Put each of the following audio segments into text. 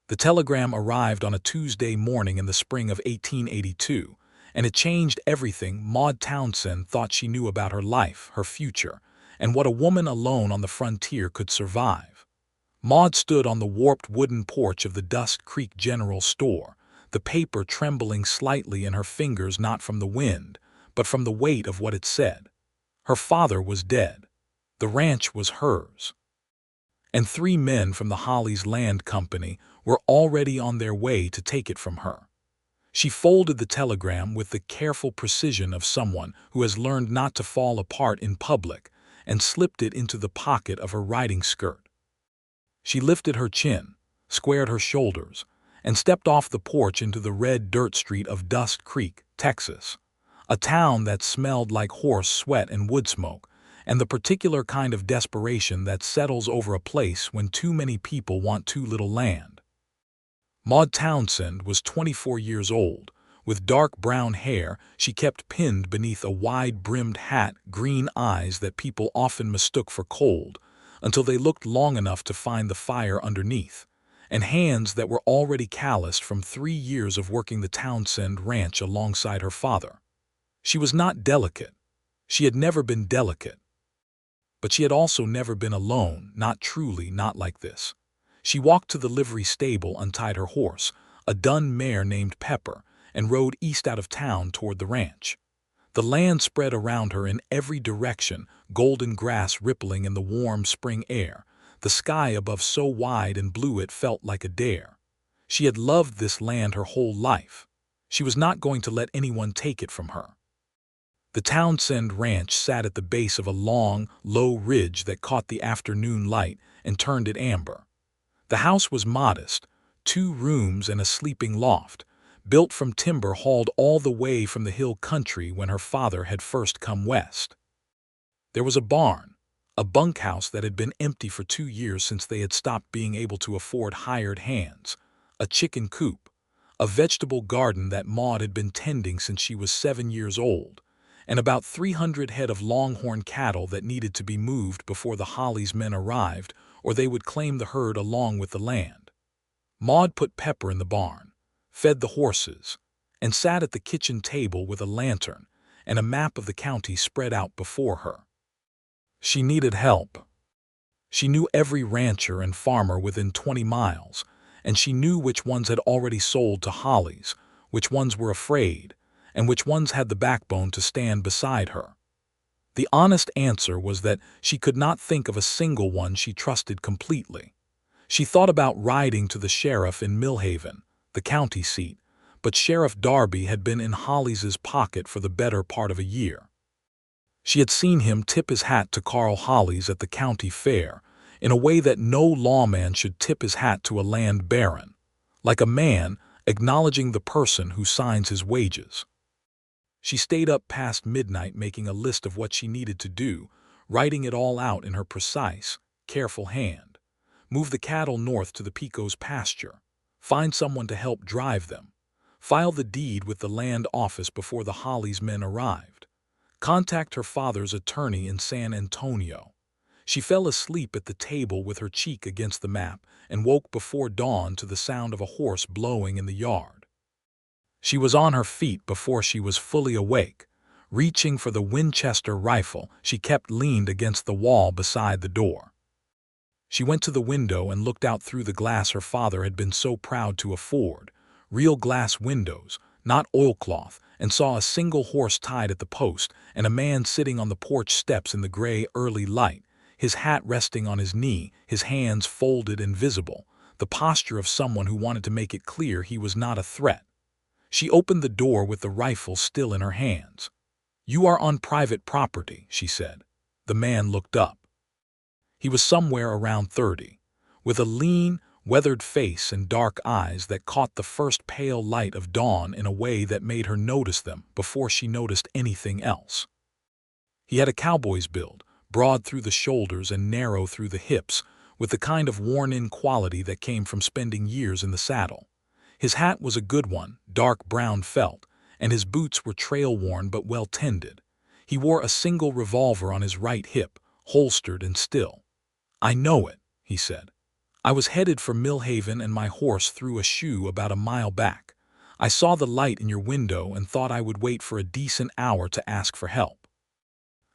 The telegram arrived on a Tuesday morning in the spring of 1882, and it changed everything Maud Townsend thought she knew about her life, her future, and what a woman alone on the frontier could survive. Maud stood on the warped wooden porch of the Dust Creek General Store, the paper trembling slightly in her fingers, not from the wind, but from the weight of what it said. Her father was dead. The ranch was hers. And 3 men from the Hollies Land Company were already on their way to take it from her. She folded the telegram with the careful precision of someone who has learned not to fall apart in public and slipped it into the pocket of her riding skirt. She lifted her chin, squared her shoulders, and stepped off the porch into the red dirt street of Dust Creek, Texas, a town that smelled like horse sweat and wood smoke, and the particular kind of desperation that settles over a place when too many people want too little land. Maud Townsend was 24 years old. With dark brown hair she kept pinned beneath a wide-brimmed hat, green eyes that people often mistook for cold, until they looked long enough to find the fire underneath, and hands that were already calloused from 3 years of working the Townsend ranch alongside her father. She was not delicate. She had never been delicate. But she had also never been alone, not truly, not like this. She walked to the livery stable, untied her horse, a dun mare named Pepper, and rode east out of town toward the ranch. The land spread around her in every direction, golden grass rippling in the warm spring air, the sky above so wide and blue it felt like a dare. She had loved this land her whole life. She was not going to let anyone take it from her. The Townsend Ranch sat at the base of a long, low ridge that caught the afternoon light and turned it amber. The house was modest, 2 rooms and a sleeping loft, built from timber hauled all the way from the hill country when her father had first come west. There was a barn, a bunkhouse that had been empty for 2 years since they had stopped being able to afford hired hands, a chicken coop, a vegetable garden that Maud had been tending since she was 7 years old, and about 300 head of longhorn cattle that needed to be moved before the Hollies men arrived, or they would claim the herd along with the land. Maud put Pepper in the barn, fed the horses, and sat at the kitchen table with a lantern and a map of the county spread out before her. She needed help. She knew every rancher and farmer within 20 miles, and she knew which ones had already sold to Hollies, which ones were afraid, and which ones had the backbone to stand beside her. The honest answer was that she could not think of a single one she trusted completely. She thought about riding to the sheriff in Millhaven, the county seat, but Sheriff Darby had been in Hollies' pocket for the better part of a year. She had seen him tip his hat to Carl Hollies at the county fair in a way that no lawman should tip his hat to a land baron, like a man acknowledging the person who signs his wages. She stayed up past midnight making a list of what she needed to do, writing it all out in her precise, careful hand. Move the cattle north to the Pico's pasture. Find someone to help drive them. File the deed with the land office before the Hollies men arrived. Contact her father's attorney in San Antonio. She fell asleep at the table with her cheek against the map and woke before dawn to the sound of a horse blowing in the yard. She was on her feet before she was fully awake. Reaching for the Winchester rifle she kept leaned against the wall beside the door. She went to the window and looked out through the glass her father had been so proud to afford, real glass windows, not oilcloth, and saw a single horse tied at the post and a man sitting on the porch steps in the gray early light, his hat resting on his knee, his hands folded and visible, the posture of someone who wanted to make it clear he was not a threat. She opened the door with the rifle still in her hands. "You are on private property," she said. The man looked up. He was somewhere around 30, with a lean, weathered face and dark eyes that caught the first pale light of dawn in a way that made her notice them before she noticed anything else. He had a cowboy's build, broad through the shoulders and narrow through the hips, with the kind of worn-in quality that came from spending years in the saddle. His hat was a good one, dark brown felt, and his boots were trail-worn but well-tended. He wore a single revolver on his right hip, holstered and still. "I know it," he said. I was headed for Millhaven and my horse threw a shoe about a mile back. I saw the light in your window and thought I would wait for a decent hour to ask for help.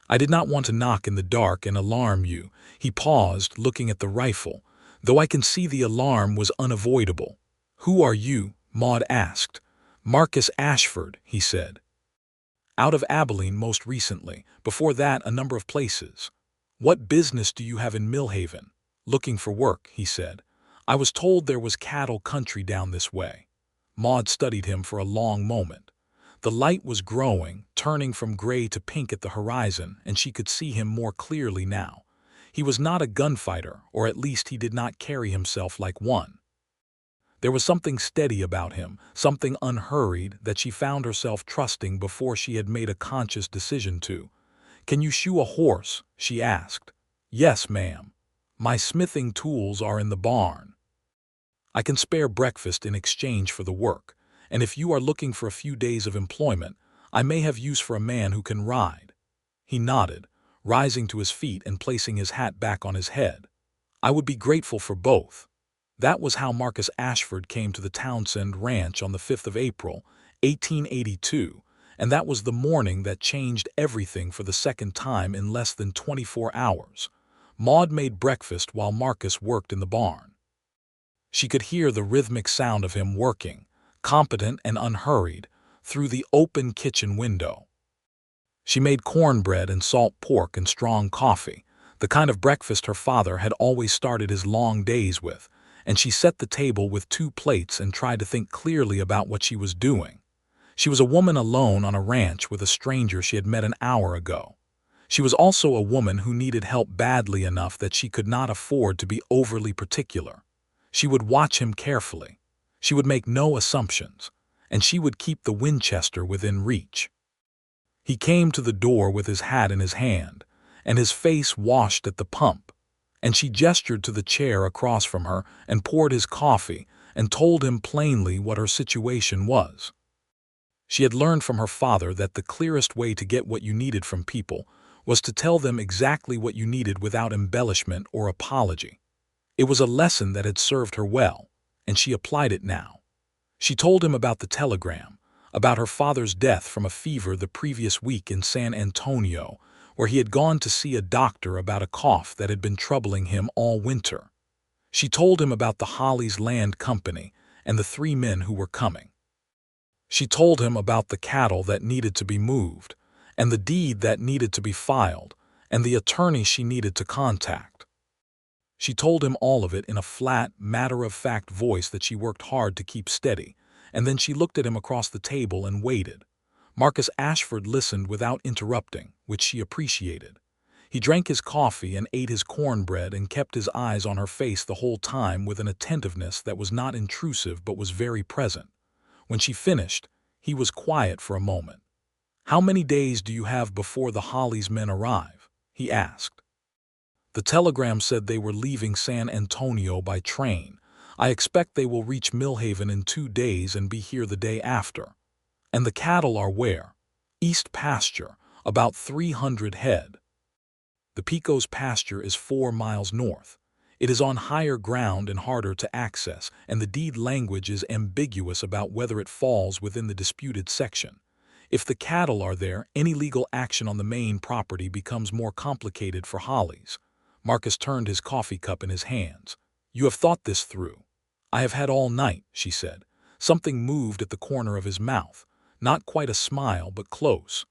I did not want to knock in the dark and alarm you." He paused, looking at the rifle, though I can see the alarm was unavoidable. "Who are you?" Maud asked. "Marcus Ashford," he said. "Out of Abilene most recently, before that a number of places." "What business do you have in Millhaven?" "Looking for work," he said. "I was told there was cattle country down this way." Maud studied him for a long moment. The light was growing, turning from gray to pink at the horizon, and she could see him more clearly now. He was not a gunfighter, or at least he did not carry himself like one. There was something steady about him, something unhurried that she found herself trusting before she had made a conscious decision to. "Can you shoe a horse?" she asked. "Yes, ma'am. My smithing tools are in the barn. I can spare breakfast in exchange for the work, and if you are looking for a few days of employment, I may have use for a man who can ride." He nodded, rising to his feet and placing his hat back on his head. "I would be grateful for both." That was how Marcus Ashford came to the Townsend Ranch on the 5th of April, 1882, and that was the morning that changed everything for the second time in less than 24 hours. Maud made breakfast while Marcus worked in the barn. She could hear the rhythmic sound of him working, competent and unhurried, through the open kitchen window. She made cornbread and salt pork and strong coffee, the kind of breakfast her father had always started his long days with, and she set the table with 2 plates and tried to think clearly about what she was doing. She was a woman alone on a ranch with a stranger she had met an hour ago. She was also a woman who needed help badly enough that she could not afford to be overly particular. She would watch him carefully. She would make no assumptions, and she would keep the Winchester within reach. He came to the door with his hat in his hand, and his face washed at the pump, and she gestured to the chair across from her and poured his coffee and told him plainly what her situation was. She had learned from her father that the clearest way to get what you needed from people was to tell them exactly what you needed without embellishment or apology. It was a lesson that had served her well, and she applied it now. She told him about the telegram, about her father's death from a fever the previous week in San Antonio, where he had gone to see a doctor about a cough that had been troubling him all winter. She told him about the Hollies Land Company and the 3 men who were coming. She told him about the cattle that needed to be moved, and the deed that needed to be filed, and the attorney she needed to contact. She told him all of it in a flat, matter-of-fact voice that she worked hard to keep steady, and then she looked at him across the table and waited. Marcus Ashford listened without interrupting, which she appreciated. He drank his coffee and ate his cornbread and kept his eyes on her face the whole time with an attentiveness that was not intrusive but was very present. When she finished, he was quiet for a moment. "How many days do you have before the Hollies men arrive?" he asked. "The telegram said they were leaving San Antonio by train. I expect they will reach Millhaven in 2 days and be here the day after." "And the cattle are where?" "East pasture, about 300 head. The Pecos pasture is 4 miles north. It is on higher ground and harder to access, and the deed language is ambiguous about whether it falls within the disputed section. If the cattle are there, any legal action on the main property becomes more complicated for Hollies." Marcus turned his coffee cup in his hands. "You have thought this through." "I have had all night," she said. Something moved at the corner of his mouth. Not quite a smile, but close.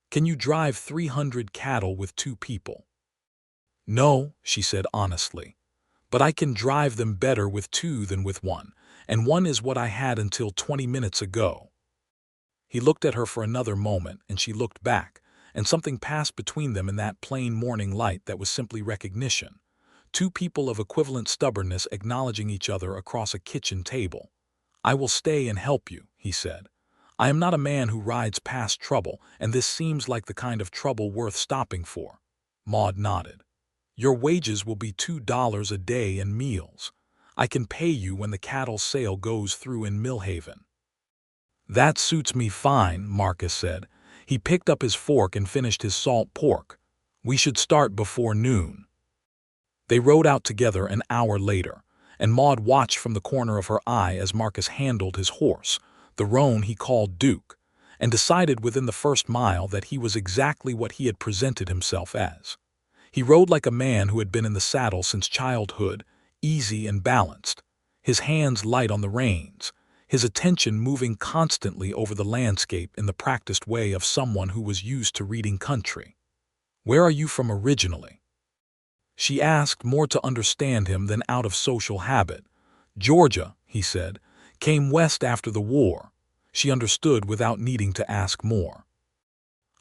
"Can you drive 300 cattle with 2 people?" "No," she said honestly. "But I can drive them better with 2 than with 1, and 1 is what I had until 20 minutes ago." He looked at her for another moment, and she looked back, and something passed between them in that plain morning light that was simply recognition. 2 people of equivalent stubbornness acknowledging each other across a kitchen table. "I will stay and help you," he said. "I am not a man who rides past trouble, and this seems like the kind of trouble worth stopping for." Maud nodded. "Your wages will be $2 a day and meals. I can pay you when the cattle sale goes through in Millhaven." "That suits me fine," Marcus said. He picked up his fork and finished his salt pork. "We should start before noon." They rode out together an hour later, and Maud watched from the corner of her eye as Marcus handled his horse, the roan he called Duke, and decided within the first mile that he was exactly what he had presented himself as. He rode like a man who had been in the saddle since childhood, easy and balanced, his hands light on the reins, his attention moving constantly over the landscape in the practiced way of someone who was used to reading country. "Where are you from originally?" she asked, more to understand him than out of social habit. "Georgia," he said, "came west after the war." She understood without needing to ask more.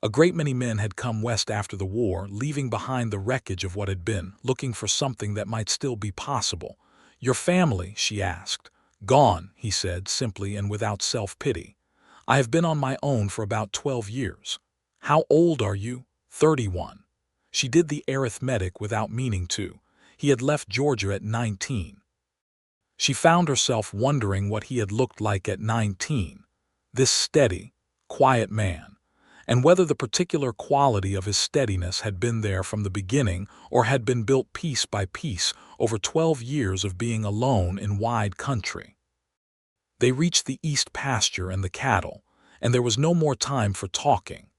A great many men had come west after the war, leaving behind the wreckage of what had been, looking for something that might still be possible. "Your family?" she asked. "Gone," he said, simply and without self-pity. "I have been on my own for about 12 years. "How old are you?" 31. She did the arithmetic without meaning to. He had left Georgia at 19. She found herself wondering what he had looked like at 19, this steady, quiet man, and whether the particular quality of his steadiness had been there from the beginning or had been built piece by piece over 12 years of being alone in wide country. They reached the east pasture and the cattle, and there was no more time for talking.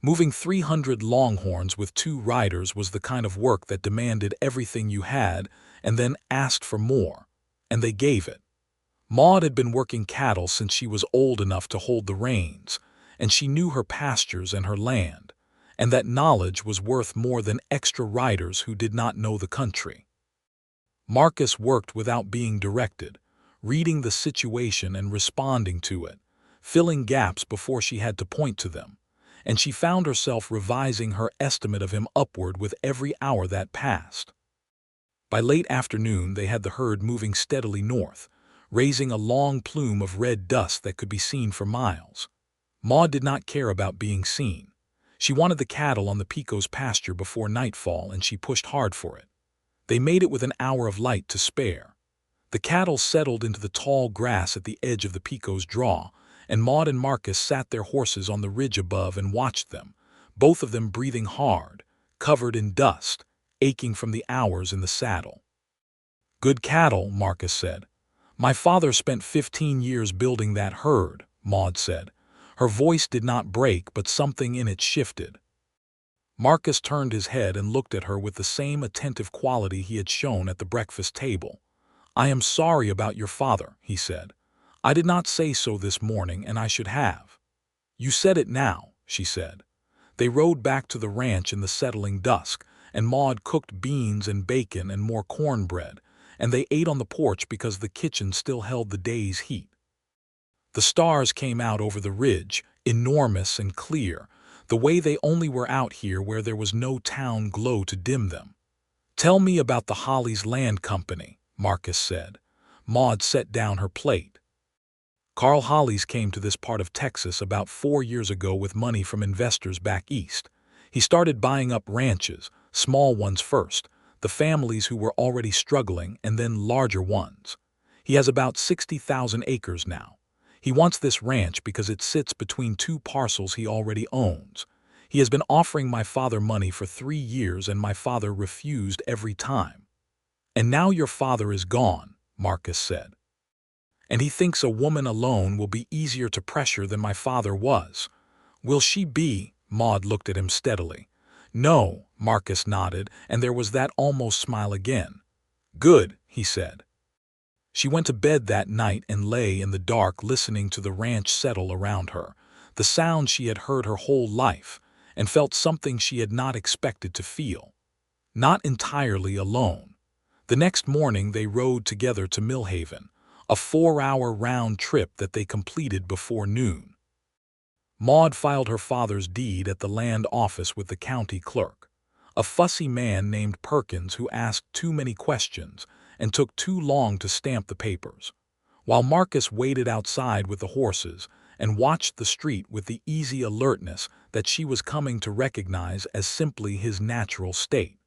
Moving 300 longhorns with 2 riders was the kind of work that demanded everything you had and then asked for more, and they gave it. Maud had been working cattle since she was old enough to hold the reins, and she knew her pastures and her land, and that knowledge was worth more than extra riders who did not know the country. Marcus worked without being directed, reading the situation and responding to it, filling gaps before she had to point to them, and she found herself revising her estimate of him upward with every hour that passed. By late afternoon they had the herd moving steadily north, raising a long plume of red dust that could be seen for miles. Maud did not care about being seen. She wanted the cattle on the Pico's pasture before nightfall, and she pushed hard for it. They made it with an hour of light to spare. The cattle settled into the tall grass at the edge of the Pico's draw, and Maud and Marcus sat their horses on the ridge above and watched them, both of them breathing hard, covered in dust, aching from the hours in the saddle. "Good cattle," Marcus said. "My father spent 15 years building that herd," Maud said. Her voice did not break, but something in it shifted. Marcus turned his head and looked at her with the same attentive quality he had shown at the breakfast table. "I am sorry about your father," he said. "I did not say so this morning, and I should have." "You said it now," she said. They rode back to the ranch in the settling dusk, and Maud cooked beans and bacon and more cornbread, and they ate on the porch because the kitchen still held the day's heat. The stars came out over the ridge, enormous and clear, the way they only were out here where there was no town glow to dim them. "Tell me about the Hollies Land Company," Marcus said. Maud set down her plate. "Carl Hollies came to this part of Texas about 4 years ago with money from investors back east. He started buying up ranches, small ones first, the families who were already struggling, and then larger ones. He has about 60,000 acres now. He wants this ranch because it sits between 2 parcels he already owns. He has been offering my father money for 3 years, and my father refused every time." "And now your father is gone," Marcus said. "And he thinks a woman alone will be easier to pressure than my father was." "Will she be?" Maud looked at him steadily. "No," Marcus nodded, and there was that almost smile again. "Good," he said. She went to bed that night and lay in the dark listening to the ranch settle around her, the sound she had heard her whole life, and felt something she had not expected to feel. Not entirely alone. The next morning they rode together to Millhaven, a 4-hour round trip that they completed before noon. Maud filed her father's deed at the land office with the county clerk, a fussy man named Perkins who asked too many questions and took too long to stamp the papers, while Marcus waited outside with the horses and watched the street with the easy alertness that she was coming to recognize as simply his natural state.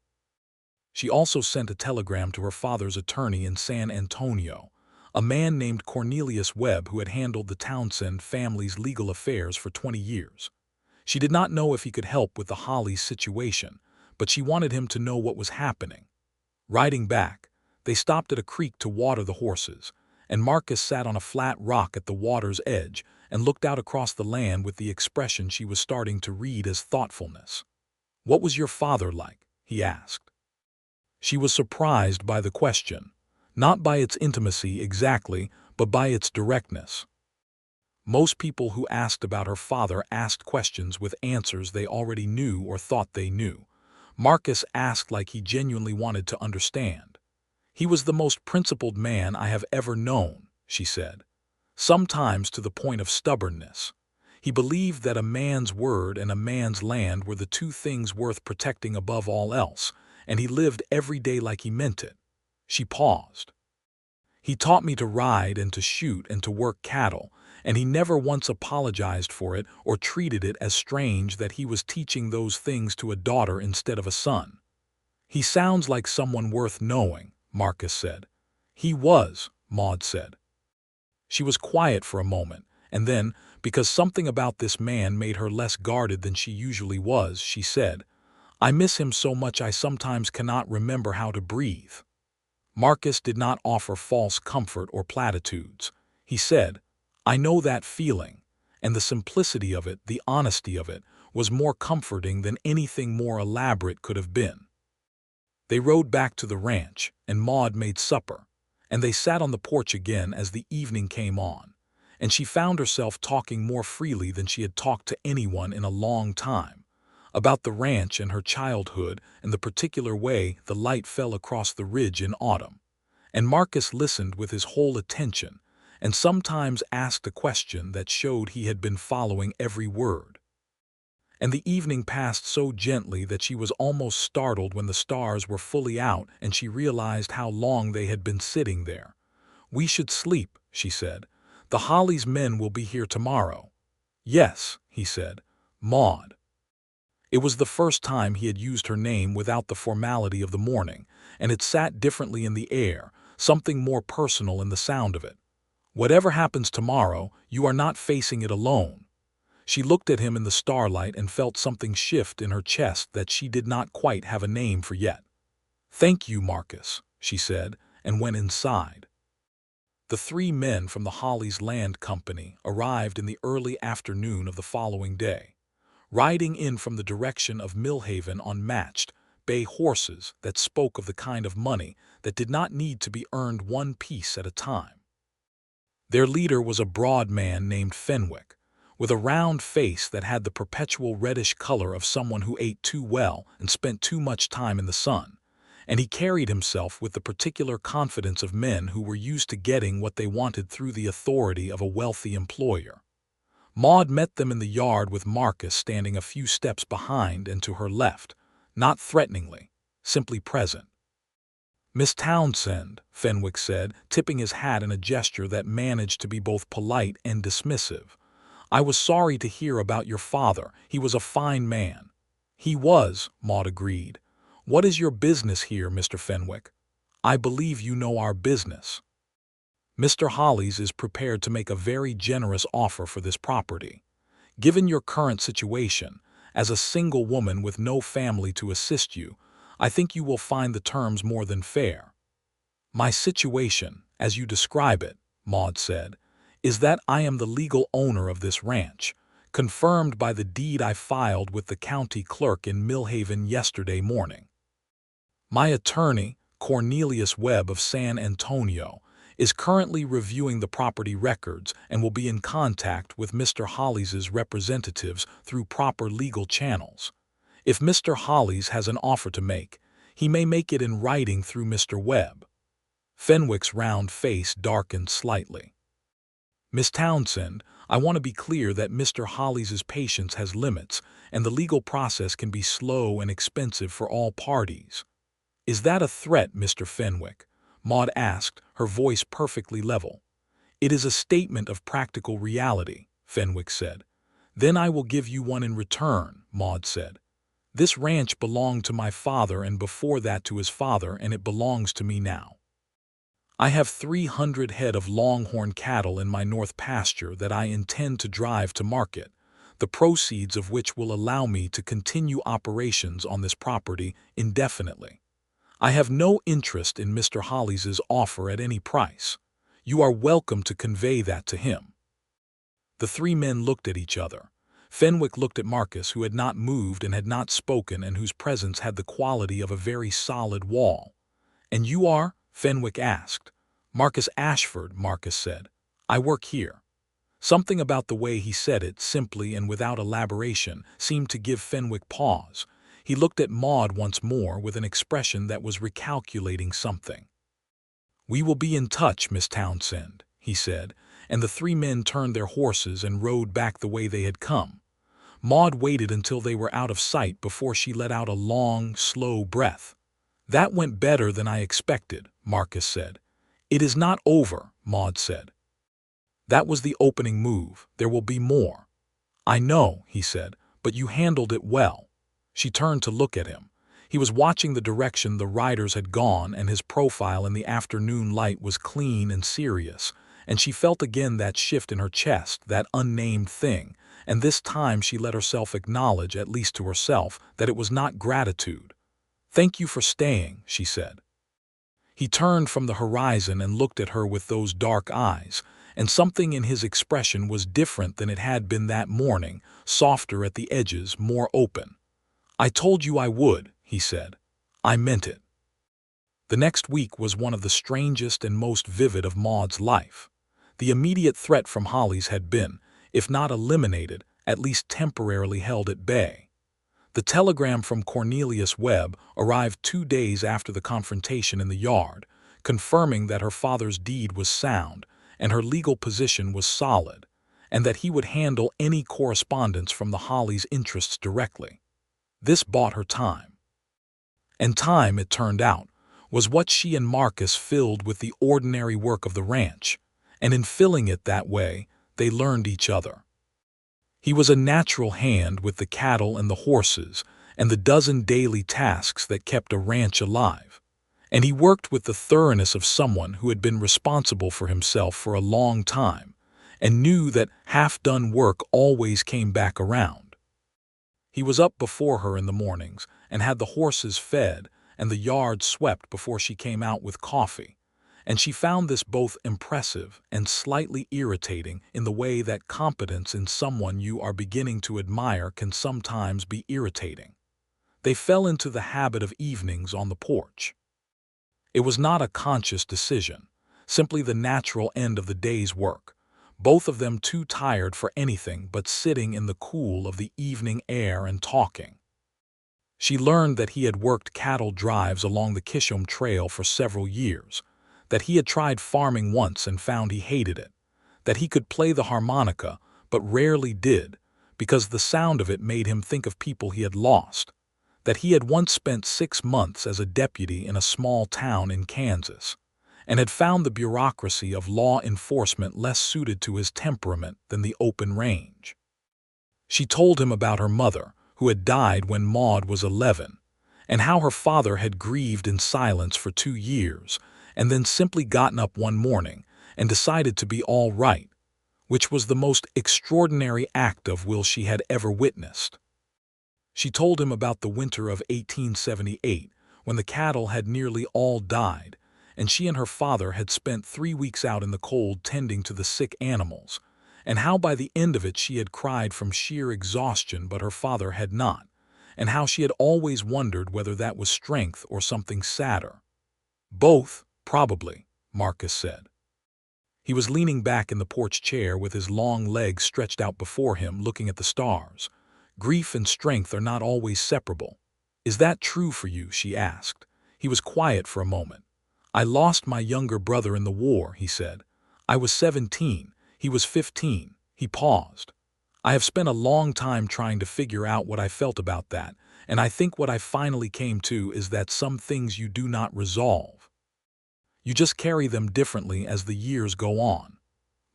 She also sent a telegram to her father's attorney in San Antonio, a man named Cornelius Webb who had handled the Townsend family's legal affairs for 20 years. She did not know if he could help with the Hollies situation, but she wanted him to know what was happening. Writing back, They stopped at a creek to water the horses, and Marcus sat on a flat rock at the water's edge and looked out across the land with the expression she was starting to read as thoughtfulness. "What was your father like?" he asked. She was surprised by the question, not by its intimacy exactly, but by its directness. Most people who asked about her father asked questions with answers they already knew or thought they knew. Marcus asked like he genuinely wanted to understand. "He was the most principled man I have ever known," she said, "sometimes to the point of stubbornness. He believed that a man's word and a man's land were the two things worth protecting above all else, and he lived every day like he meant it." She paused. "He taught me to ride and to shoot and to work cattle, and he never once apologized for it or treated it as strange that he was teaching those things to a daughter instead of a son." "He sounds like someone worth knowing," Marcus said. "He was," Maud said. She was quiet for a moment, and then, because something about this man made her less guarded than she usually was, she said, "I miss him so much I sometimes cannot remember how to breathe." Marcus did not offer false comfort or platitudes. He said, "I know that feeling," and the simplicity of it, the honesty of it, was more comforting than anything more elaborate could have been. They rode back to the ranch, and Maud made supper, and they sat on the porch again as the evening came on, and she found herself talking more freely than she had talked to anyone in a long time, about the ranch and her childhood and the particular way the light fell across the ridge in autumn. And Marcus listened with his whole attention, and sometimes asked a question that showed he had been following every word. And the evening passed so gently that she was almost startled when the stars were fully out and she realized how long they had been sitting there. "We should sleep," she said. "The Hollies men will be here tomorrow." "Yes," he said. "Maud." It was the first time he had used her name without the formality of the morning, and it sat differently in the air, something more personal in the sound of it. "Whatever happens tomorrow, you are not facing it alone." She looked at him in the starlight and felt something shift in her chest that she did not quite have a name for yet. "Thank you, Marcus," she said, and went inside. The three men from the Hollies Land Company arrived in the early afternoon of the following day, riding in from the direction of Millhaven on matched, bay horses that spoke of the kind of money that did not need to be earned one piece at a time. Their leader was a broad man named Fenwick, with a round face that had the perpetual reddish color of someone who ate too well and spent too much time in the sun, and he carried himself with the particular confidence of men who were used to getting what they wanted through the authority of a wealthy employer. Maud met them in the yard with Marcus standing a few steps behind and to her left, not threateningly, simply present. "Miss Townsend," Fenwick said, tipping his hat in a gesture that managed to be both polite and dismissive, "I was sorry to hear about your father. He was a fine man." "He was," Maud agreed. "What is your business here, Mr. Fenwick? I believe you know our business." "Mr. Hollies is prepared to make a very generous offer for this property. Given your current situation, as a single woman with no family to assist you, I think you will find the terms more than fair." "My situation, as you describe it," Maud said, "is that I am the legal owner of this ranch, confirmed by the deed I filed with the county clerk in Millhaven yesterday morning. My attorney, Cornelius Webb of San Antonio, is currently reviewing the property records and will be in contact with Mr. Hollies' representatives through proper legal channels. If Mr. Hollies has an offer to make, he may make it in writing through Mr. Webb." Fenwick's round face darkened slightly. "Miss Townsend, I want to be clear that Mr. Hollies' patience has limits, and the legal process can be slow and expensive for all parties." "Is that a threat, Mr. Fenwick?" Maud asked, her voice perfectly level. "It is a statement of practical reality," Fenwick said. "Then I will give you one in return," Maud said. "This ranch belonged to my father and before that to his father, and it belongs to me now. I have 300 head of longhorn cattle in my north pasture that I intend to drive to market, the proceeds of which will allow me to continue operations on this property indefinitely. I have no interest in Mr. Hollis's offer at any price. You are welcome to convey that to him." The three men looked at each other. Fenwick looked at Marcus, who had not moved and had not spoken and whose presence had the quality of a very solid wall. "And you are?" Fenwick asked. "Marcus Ashford," Marcus said. "I work here." Something about the way he said it, simply and without elaboration, seemed to give Fenwick pause. He looked at Maud once more with an expression that was recalculating something. "We will be in touch, Miss Townsend," he said, and the three men turned their horses and rode back the way they had come. Maud waited until they were out of sight before she let out a long, slow breath. "That went better than I expected," Marcus said. "It is not over," Maud said. "That was the opening move. There will be more." "I know," he said, "but you handled it well." She turned to look at him. He was watching the direction the riders had gone, and his profile in the afternoon light was clean and serious, and she felt again that shift in her chest, that unnamed thing, and this time she let herself acknowledge, at least to herself, that it was not gratitude. "Thank you for staying," she said. He turned from the horizon and looked at her with those dark eyes, and something in his expression was different than it had been that morning, softer at the edges, more open. "I told you I would," he said. "I meant it." The next week was one of the strangest and most vivid of Maud's life. The immediate threat from Hollis had been, if not eliminated, at least temporarily held at bay. The telegram from Cornelius Webb arrived 2 days after the confrontation in the yard, confirming that her father's deed was sound and her legal position was solid, and that he would handle any correspondence from the Hollis' interests directly. This bought her time. And time, it turned out, was what she and Marcus filled with the ordinary work of the ranch, and in filling it that way, they learned each other. He was a natural hand with the cattle and the horses and the dozen daily tasks that kept a ranch alive, and he worked with the thoroughness of someone who had been responsible for himself for a long time and knew that half-done work always came back around. He was up before her in the mornings and had the horses fed and the yard swept before she came out with coffee, and she found this both impressive and slightly irritating in the way that competence in someone you are beginning to admire can sometimes be irritating. They fell into the habit of evenings on the porch. It was not a conscious decision, simply the natural end of the day's work, both of them too tired for anything but sitting in the cool of the evening air and talking. She learned that he had worked cattle drives along the Kishom Trail for several years, that he had tried farming once and found he hated it, that he could play the harmonica but rarely did because the sound of it made him think of people he had lost, that he had once spent 6 months as a deputy in a small town in Kansas, and had found the bureaucracy of law enforcement less suited to his temperament than the open range. She told him about her mother, who had died when Maud was 11, and how her father had grieved in silence for 2 years, and then simply gotten up one morning and decided to be all right, which was the most extraordinary act of will she had ever witnessed. She told him about the winter of 1878, when the cattle had nearly all died, and she and her father had spent 3 weeks out in the cold tending to the sick animals, and how by the end of it she had cried from sheer exhaustion but her father had not, and how she had always wondered whether that was strength or something sadder. "Both, probably," Marcus said. He was leaning back in the porch chair with his long legs stretched out before him, looking at the stars. "Grief and strength are not always separable." "Is that true for you?" she asked. He was quiet for a moment. "I lost my younger brother in the war," he said. "I was 17. He was 15. He paused. "I have spent a long time trying to figure out what I felt about that, and I think what I finally came to is that some things you do not resolve. You just carry them differently as the years go on."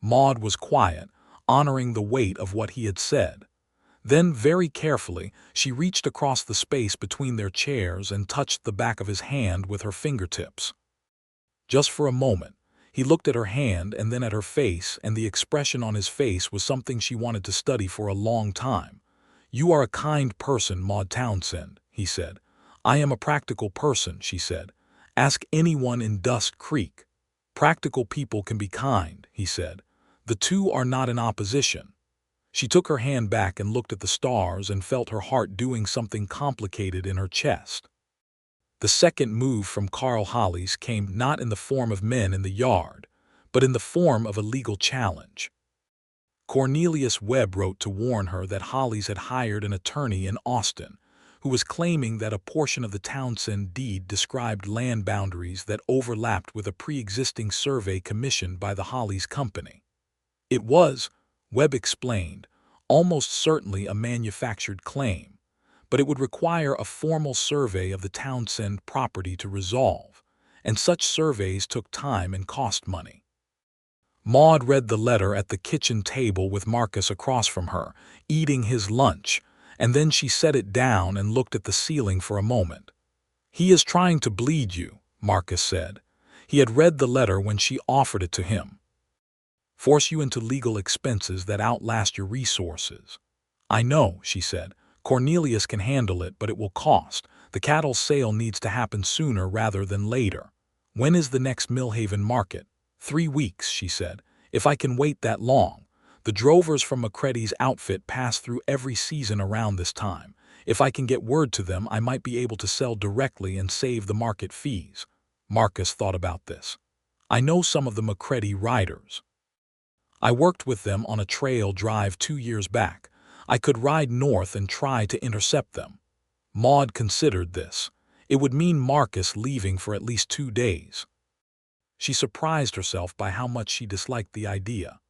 Maud was quiet, honoring the weight of what he had said. Then, very carefully, she reached across the space between their chairs and touched the back of his hand with her fingertips. Just for a moment, he looked at her hand and then at her face, and the expression on his face was something she wanted to study for a long time. "You are a kind person, Maud Townsend," he said. "I am a practical person," she said. Ask anyone in Dust Creek. Practical people can be kind, he said. The two are not in opposition. She took her hand back and looked at the stars and felt her heart doing something complicated in her chest. The second move from Carl Hollis came not in the form of men in the yard, but in the form of a legal challenge. Cornelius Webb wrote to warn her that Hollis had hired an attorney in Austin, who was claiming that a portion of the Townsend deed described land boundaries that overlapped with a pre-existing survey commissioned by the Hollis Company. It was, Webb explained, almost certainly a manufactured claim, but it would require a formal survey of the Townsend property to resolve, and such surveys took time and cost money. Maud read the letter at the kitchen table with Marcus across from her, eating his lunch, and then she set it down and looked at the ceiling for a moment. "He is trying to bleed you," Marcus said. He had read the letter when she offered it to him. "Force you into legal expenses that outlast your resources." "I know," she said. "Cornelius can handle it, but it will cost. The cattle sale needs to happen sooner rather than later. When is the next Millhaven market?" 3 weeks, she said. "If I can wait that long. The drovers from McCready's outfit pass through every season around this time. If I can get word to them, I might be able to sell directly and save the market fees." Marcus thought about this. "I know some of the McCready riders. I worked with them on a trail drive 2 years back. I could ride north and try to intercept them." Maud considered this. It would mean Marcus leaving for at least 2 days. She surprised herself by how much she disliked the idea.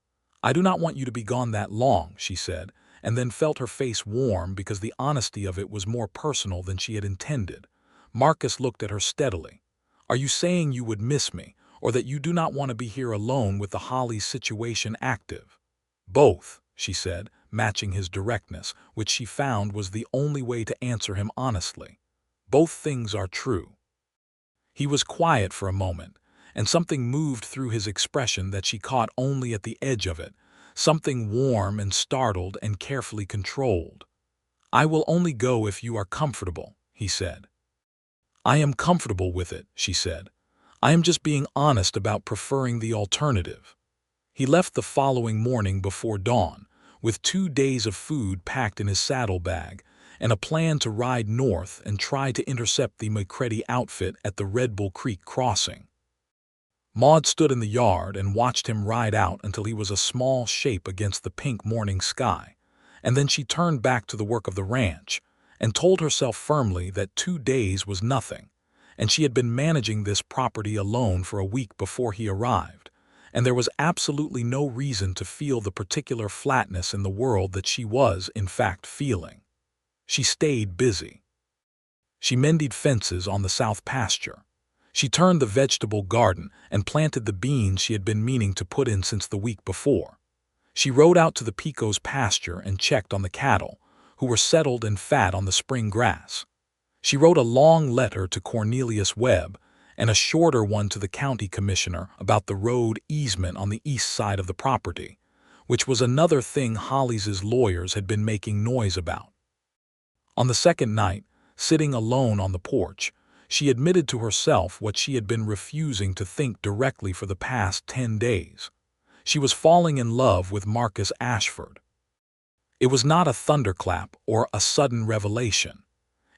"I do not want you to be gone that long," she said, and then felt her face warm because the honesty of it was more personal than she had intended. Marcus looked at her steadily. "Are you saying you would miss me, or that you do not want to be here alone with the Hollis situation active?" "Both," she said, matching his directness, which she found was the only way to answer him honestly. "Both things are true." He was quiet for a moment, and something moved through his expression that she caught only at the edge of it, something warm and startled and carefully controlled. "I will only go if you are comfortable," he said. "I am comfortable with it," she said. "I am just being honest about preferring the alternative." He left the following morning before dawn, with 2 days of food packed in his saddlebag, and a plan to ride north and try to intercept the McCready outfit at the Red Bull Creek crossing. Maud stood in the yard and watched him ride out until he was a small shape against the pink morning sky, and then she turned back to the work of the ranch and told herself firmly that 2 days was nothing, and she had been managing this property alone for a week before he arrived, and there was absolutely no reason to feel the particular flatness in the world that she was, in fact, feeling. She stayed busy. She mended fences on the south pasture. She turned the vegetable garden and planted the beans she had been meaning to put in since the week before. She rode out to the Pico's pasture and checked on the cattle, who were settled and fat on the spring grass. She wrote a long letter to Cornelius Webb and a shorter one to the county commissioner about the road easement on the east side of the property, which was another thing Hollis's lawyers had been making noise about. On the second night, sitting alone on the porch, she admitted to herself what she had been refusing to think directly for the past 10 days. She was falling in love with Marcus Ashford. It was not a thunderclap or a sudden revelation.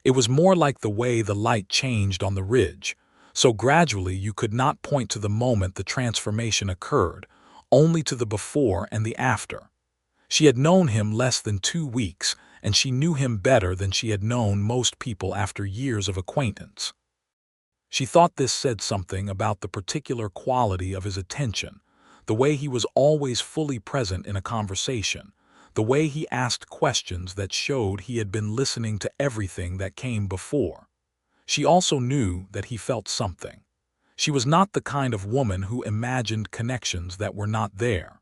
It was more like the way the light changed on the ridge, so gradually you could not point to the moment the transformation occurred, only to the before and the after. She had known him less than 2 weeks, and she knew him better than she had known most people after years of acquaintance. She thought this said something about the particular quality of his attention, the way he was always fully present in a conversation, the way he asked questions that showed he had been listening to everything that came before. She also knew that he felt something. She was not the kind of woman who imagined connections that were not there.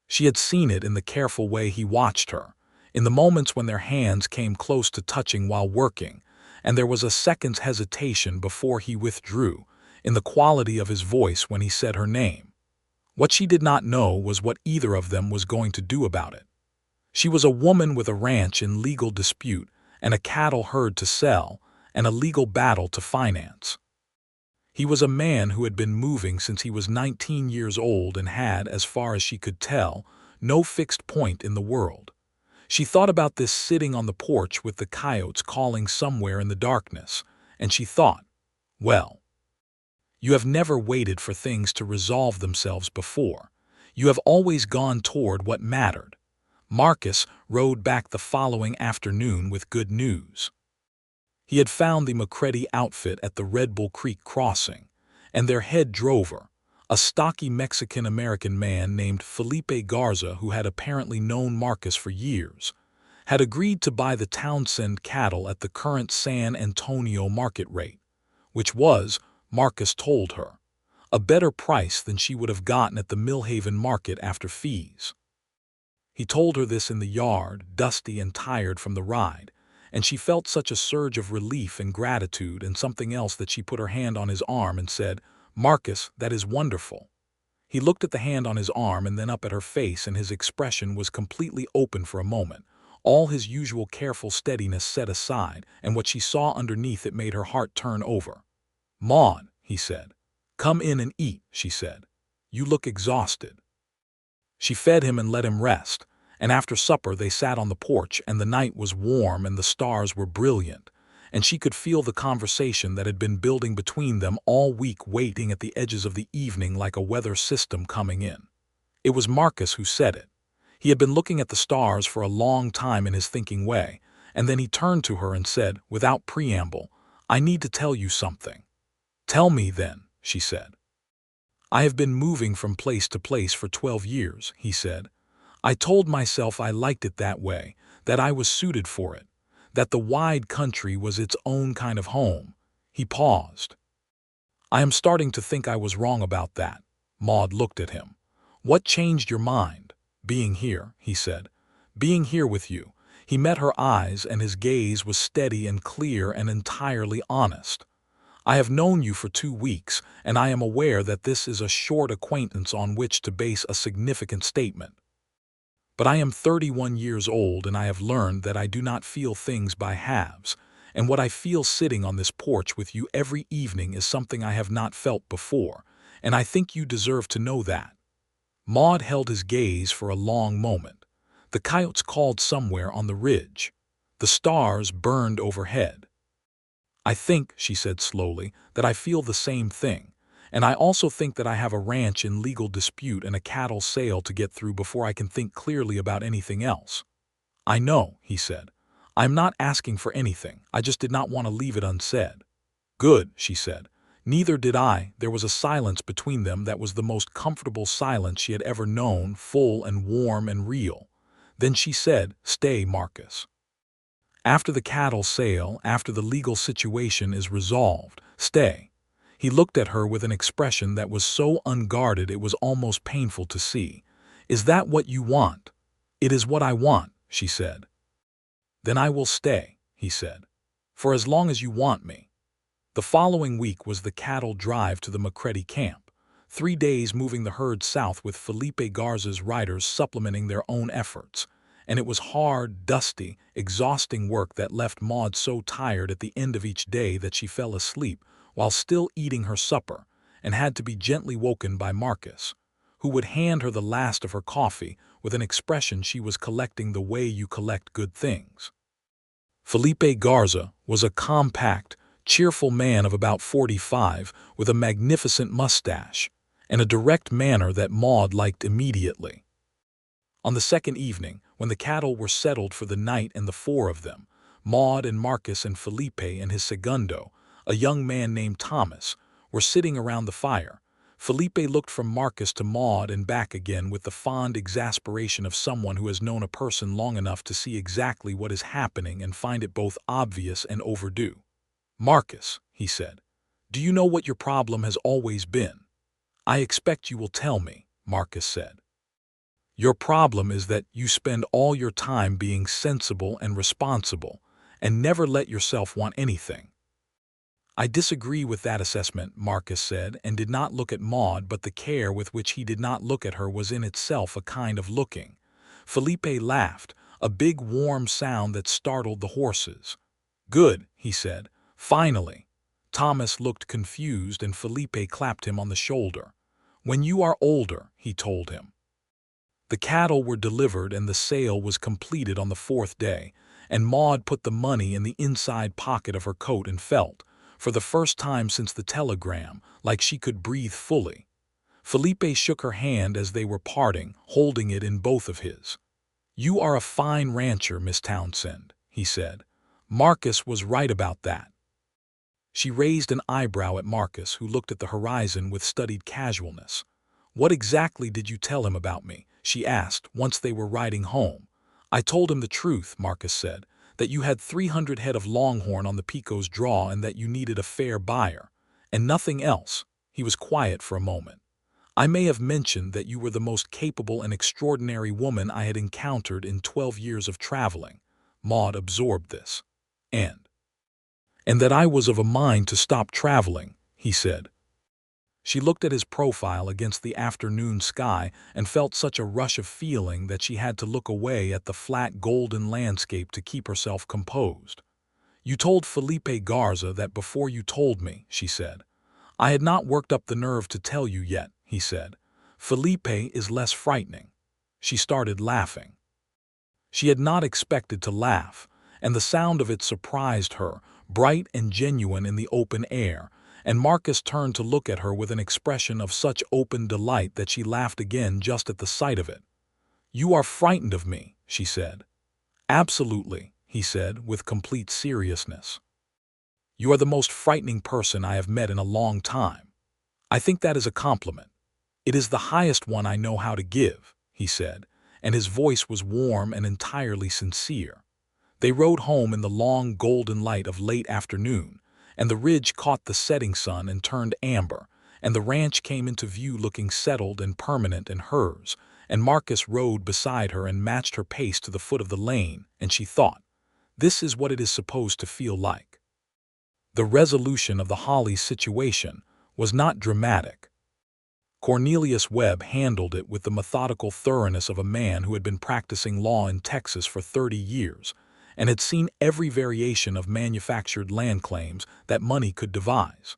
She had seen it in the careful way he watched her, in the moments when their hands came close to touching while working, and there was a second's hesitation before he withdrew, in the quality of his voice when he said her name. What she did not know was what either of them was going to do about it. She was a woman with a ranch in legal dispute and a cattle herd to sell and a legal battle to finance. He was a man who had been moving since he was 19 years old and had, as far as she could tell, no fixed point in the world. She thought about this sitting on the porch with the coyotes calling somewhere in the darkness, and she thought, well, you have never waited for things to resolve themselves before. You have always gone toward what mattered. Marcus rode back the following afternoon with good news. He had found the McCready outfit at the Red Bull Creek crossing, and their head drover, a stocky Mexican-American man named Felipe Garza who had apparently known Marcus for years, had agreed to buy the Townsend cattle at the current San Antonio market rate, which was, Marcus told her, a better price than she would have gotten at the Millhaven market after fees. He told her this in the yard, dusty and tired from the ride, and she felt such a surge of relief and gratitude and something else that she put her hand on his arm and said, "Marcus, that is wonderful." He looked at the hand on his arm and then up at her face, and his expression was completely open for a moment, all his usual careful steadiness set aside, and what she saw underneath it made her heart turn over. "Maud," he said. "Come in and eat," she said. "You look exhausted." She fed him and let him rest, and after supper they sat on the porch, and the night was warm and the stars were brilliant, and she could feel the conversation that had been building between them all week waiting at the edges of the evening like a weather system coming in. It was Marcus who said it. He had been looking at the stars for a long time in his thinking way, and then he turned to her and said, without preamble, "I need to tell you something." "Tell me, then," she said. "I have been moving from place to place for 12 years, he said. "I told myself I liked it that way, that I was suited for it, that the wide country was its own kind of home." He paused. "I am starting to think I was wrong about that." Maud looked at him. "What changed your mind?" "Being here," he said. "Being here with you." He met her eyes, and his gaze was steady and clear and entirely honest. "I have known you for 2 weeks, and I am aware that this is a short acquaintance on which to base a significant statement. But I am 31 years old, and I have learned that I do not feel things by halves, and what I feel sitting on this porch with you every evening is something I have not felt before, and I think you deserve to know that." Maud held his gaze for a long moment. The coyotes called somewhere on the ridge. The stars burned overhead. "I think," she said slowly, "that I feel the same thing, and I also think that I have a ranch in legal dispute and a cattle sale to get through before I can think clearly about anything else." "I know," he said. "I'm not asking for anything, I just did not want to leave it unsaid." "Good," she said. "Neither did I." There was a silence between them that was the most comfortable silence she had ever known, full and warm and real. Then she said, "Stay, Marcus. After the cattle sale, after the legal situation is resolved, stay." He looked at her with an expression that was so unguarded it was almost painful to see. "Is that what you want?" "It is what I want," she said. "Then I will stay," he said, "for as long as you want me." The following week was the cattle drive to the McCready camp, 3 days moving the herd south with Felipe Garza's riders supplementing their own efforts. And it was hard, dusty, exhausting work that left Maud so tired at the end of each day that she fell asleep while still eating her supper and had to be gently woken by Marcus, who would hand her the last of her coffee with an expression she was collecting the way you collect good things. Felipe Garza was a compact, cheerful man of about 45 with a magnificent mustache and a direct manner that Maud liked immediately. On the second evening, when the cattle were settled for the night and the 4 of them, Maud and Marcus and Felipe and his segundo, a young man named Thomas, were sitting around the fire. Felipe looked from Marcus to Maud and back again with the fond exasperation of someone who has known a person long enough to see exactly what is happening and find it both obvious and overdue. "Marcus," he said, "do you know what your problem has always been?" "I expect you will tell me," Marcus said. "Your problem is that you spend all your time being sensible and responsible and never let yourself want anything." "I disagree with that assessment," Marcus said, and did not look at Maud, but the care with which he did not look at her was in itself a kind of looking. Felipe laughed, a big warm sound that startled the horses. "Good," he said. "Finally." Thomas looked confused and Felipe clapped him on the shoulder. "When you are older," he told him. The cattle were delivered and the sale was completed on the fourth day, and Maud put the money in the inside pocket of her coat and felt, for the first time since the telegram, like she could breathe fully. Felipe shook her hand as they were parting, holding it in both of his. "You are a fine rancher, Miss Townsend," he said. "Marcus was right about that." She raised an eyebrow at Marcus, who looked at the horizon with studied casualness. "What exactly did you tell him about me?" she asked once they were riding home. "I told him the truth," Marcus said, "that you had 300 head of longhorn on the Pico's draw and that you needed a fair buyer. And nothing else." He was quiet for a moment. "I may have mentioned that you were the most capable and extraordinary woman I had encountered in 12 years of traveling." Maud absorbed this. And that I was of a mind to stop traveling," he said. She looked at his profile against the afternoon sky and felt such a rush of feeling that she had to look away at the flat golden landscape to keep herself composed. "You told Felipe Garza that before you told me," she said. "I had not worked up the nerve to tell you yet," he said. "Felipe is less frightening." She started laughing. She had not expected to laugh, and the sound of it surprised her, bright and genuine in the open air, and Marcus turned to look at her with an expression of such open delight that she laughed again just at the sight of it. "You are frightened of me," she said. "Absolutely," he said with complete seriousness. "You are the most frightening person I have met in a long time. I think that is a compliment. It is the highest one I know how to give," he said, and his voice was warm and entirely sincere. They rode home in the long golden light of late afternoon, and the ridge caught the setting sun and turned amber, and the ranch came into view looking settled and permanent and hers, and Marcus rode beside her and matched her pace to the foot of the lane, and she thought, "This is what it is supposed to feel like." The resolution of the Hollies situation was not dramatic. Cornelius Webb handled it with the methodical thoroughness of a man who had been practicing law in Texas for 30 years, and had seen every variation of manufactured land claims that money could devise.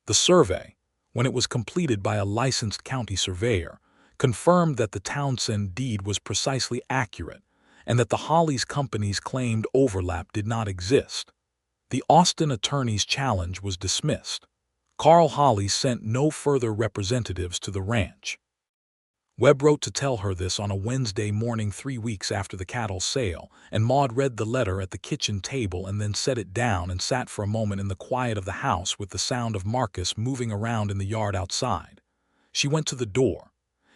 The survey, when it was completed by a licensed county surveyor, confirmed that the Townsend deed was precisely accurate and that the Hollies company's claimed overlap did not exist. The Austin attorney's challenge was dismissed. Carl Holly sent no further representatives to the ranch. Webb wrote to tell her this on a Wednesday morning 3 weeks after the cattle sale, and Maud read the letter at the kitchen table and then set it down and sat for a moment in the quiet of the house with the sound of Marcus moving around in the yard outside. She went to the door.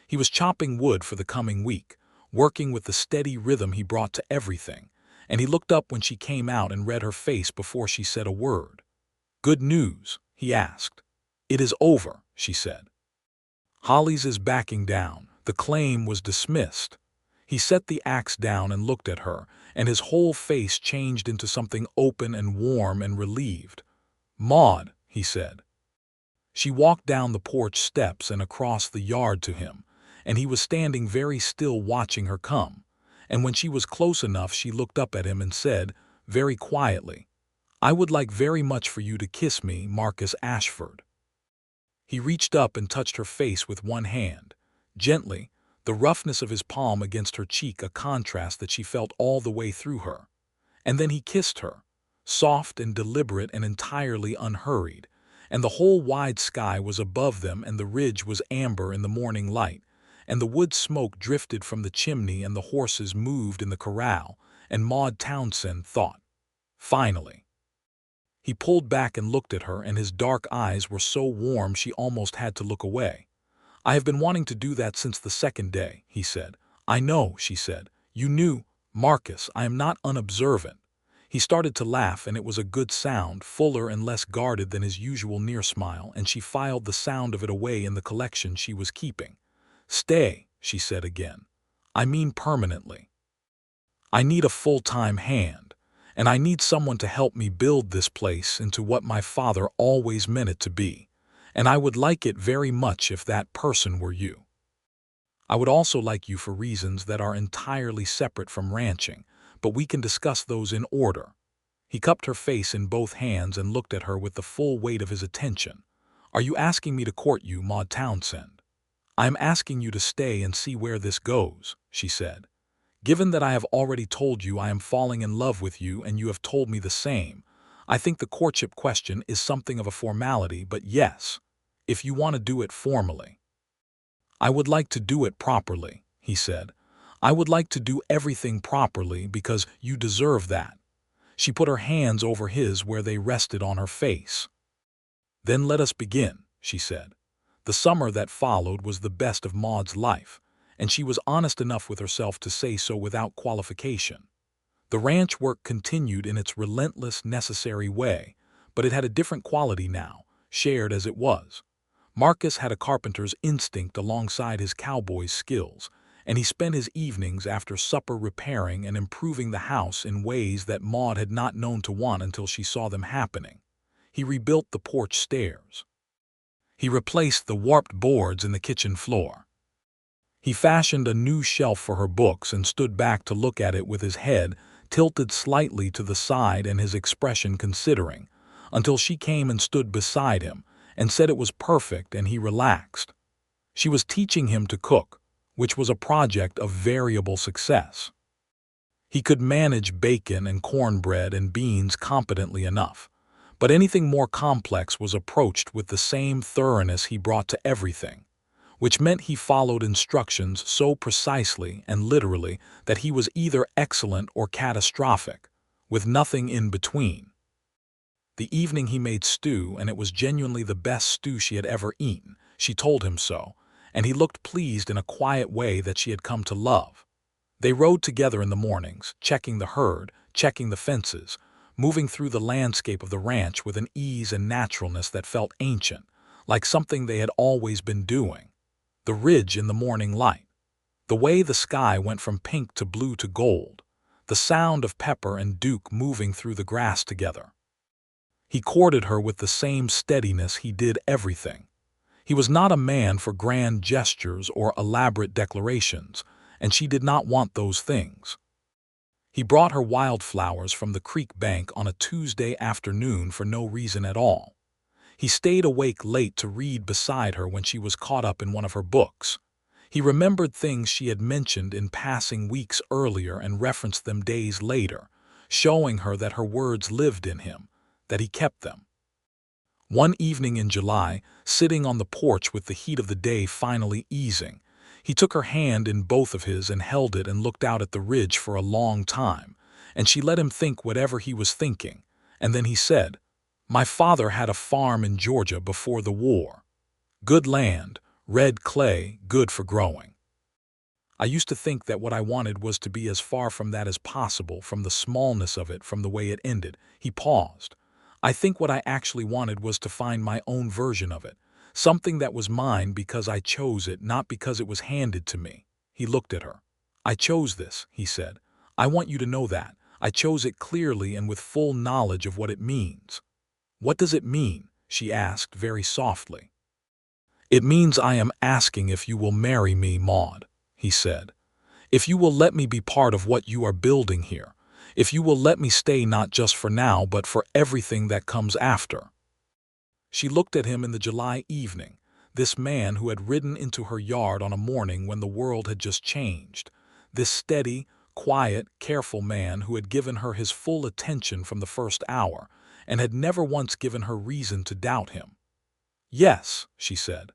He was chopping wood for the coming week, working with the steady rhythm he brought to everything, and he looked up when she came out and read her face before she said a word. "Good news?" he asked. "It is over," she said. "Hollies is backing down. The claim was dismissed." He set the axe down and looked at her, and his whole face changed into something open and warm and relieved. "Maud," he said. She walked down the porch steps and across the yard to him, and he was standing very still watching her come, and when she was close enough she looked up at him and said, very quietly, "I would like very much for you to kiss me, Marcus Ashford." He reached up and touched her face with one hand, gently, the roughness of his palm against her cheek a contrast that she felt all the way through her. And then he kissed her, soft and deliberate and entirely unhurried, and the whole wide sky was above them and the ridge was amber in the morning light, and the wood smoke drifted from the chimney and the horses moved in the corral, and Maud Townsend thought, "Finally." He pulled back and looked at her, and his dark eyes were so warm she almost had to look away. "I have been wanting to do that since the second day," he said. "I know," she said. "You knew, Marcus, I am not unobservant." He started to laugh, and it was a good sound, fuller and less guarded than his usual near smile, and she filed the sound of it away in the collection she was keeping. "Stay," she said again. "I mean permanently. I need a full-time hand, and I need someone to help me build this place into what my father always meant it to be. And I would like it very much if that person were you. I would also like you for reasons that are entirely separate from ranching, but we can discuss those in order." He cupped her face in both hands and looked at her with the full weight of his attention. "Are you asking me to court you, Maud Townsend?" "I am asking you to stay and see where this goes," she said. "Given that I have already told you I am falling in love with you and you have told me the same, I think the courtship question is something of a formality, but yes, if you want to do it formally." "I would like to do it properly," he said. "I would like to do everything properly because you deserve that." She put her hands over his where they rested on her face. "Then let us begin," she said. The summer that followed was the best of Maud's life, and she was honest enough with herself to say so without qualification. The ranch work continued in its relentless, necessary way, but it had a different quality now, shared as it was. Marcus had a carpenter's instinct alongside his cowboy's skills, and he spent his evenings after supper repairing and improving the house in ways that Maud had not known to want until she saw them happening. He rebuilt the porch stairs. He replaced the warped boards in the kitchen floor. He fashioned a new shelf for her books and stood back to look at it with his head tilted slightly to the side and his expression considering, until she came and stood beside him and said it was perfect, and he relaxed. She was teaching him to cook, which was a project of variable success. He could manage bacon and cornbread and beans competently enough, but anything more complex was approached with the same thoroughness he brought to everything, which meant he followed instructions so precisely and literally that he was either excellent or catastrophic, with nothing in between. The evening he made stew, and it was genuinely the best stew she had ever eaten. She told him so, and he looked pleased in a quiet way that she had come to love. They rode together in the mornings, checking the herd, checking the fences, moving through the landscape of the ranch with an ease and naturalness that felt ancient, like something they had always been doing. The ridge in the morning light, the way the sky went from pink to blue to gold, the sound of Pepper and Duke moving through the grass together. He courted her with the same steadiness he did everything. He was not a man for grand gestures or elaborate declarations, and she did not want those things. He brought her wildflowers from the creek bank on a Tuesday afternoon for no reason at all. He stayed awake late to read beside her when she was caught up in one of her books. He remembered things she had mentioned in passing weeks earlier and referenced them days later, showing her that her words lived in him, that he kept them. One evening in July, sitting on the porch with the heat of the day finally easing, he took her hand in both of his and held it and looked out at the ridge for a long time, and she let him think whatever he was thinking, and then he said, "My father had a farm in Georgia before the war. Good land, red clay, good for growing. I used to think that what I wanted was to be as far from that as possible, from the smallness of it, from the way it ended." He paused. "I think what I actually wanted was to find my own version of it, something that was mine because I chose it, not because it was handed to me." He looked at her. "I chose this," he said. "I want you to know that. I chose it clearly and with full knowledge of what it means." "What does it mean?" she asked very softly. "It means I am asking if you will marry me, Maud," he said. "If you will let me be part of what you are building here. If you will let me stay not just for now but for everything that comes after." She looked at him in the July evening, this man who had ridden into her yard on a morning when the world had just changed, this steady, quiet, careful man who had given her his full attention from the first hour and had never once given her reason to doubt him. "Yes," she said,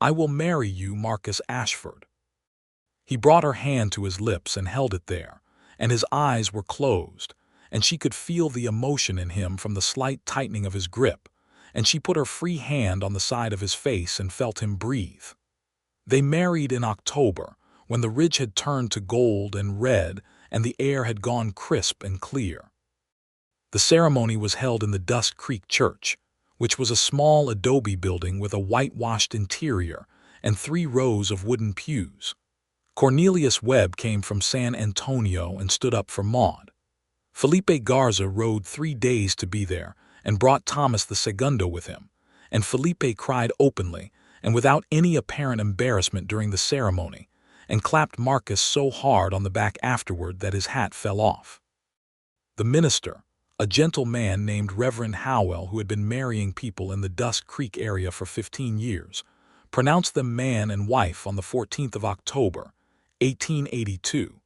"I will marry you, Marcus Ashford." He brought her hand to his lips and held it there, and his eyes were closed, and she could feel the emotion in him from the slight tightening of his grip, and she put her free hand on the side of his face and felt him breathe. They married in October, when the ridge had turned to gold and red and the air had gone crisp and clear. The ceremony was held in the Dust Creek Church, which was a small adobe building with a whitewashed interior and 3 rows of wooden pews. Cornelius Webb came from San Antonio and stood up for Maud. Felipe Garza rode 3 days to be there and brought Thomas the Segundo with him, and Felipe cried openly and without any apparent embarrassment during the ceremony, and clapped Marcus so hard on the back afterward that his hat fell off. The minister, A gentle man named Reverend Howell, who had been marrying people in the Dusk Creek area for 15 years, pronounced them man and wife on the 14th of October, 1882,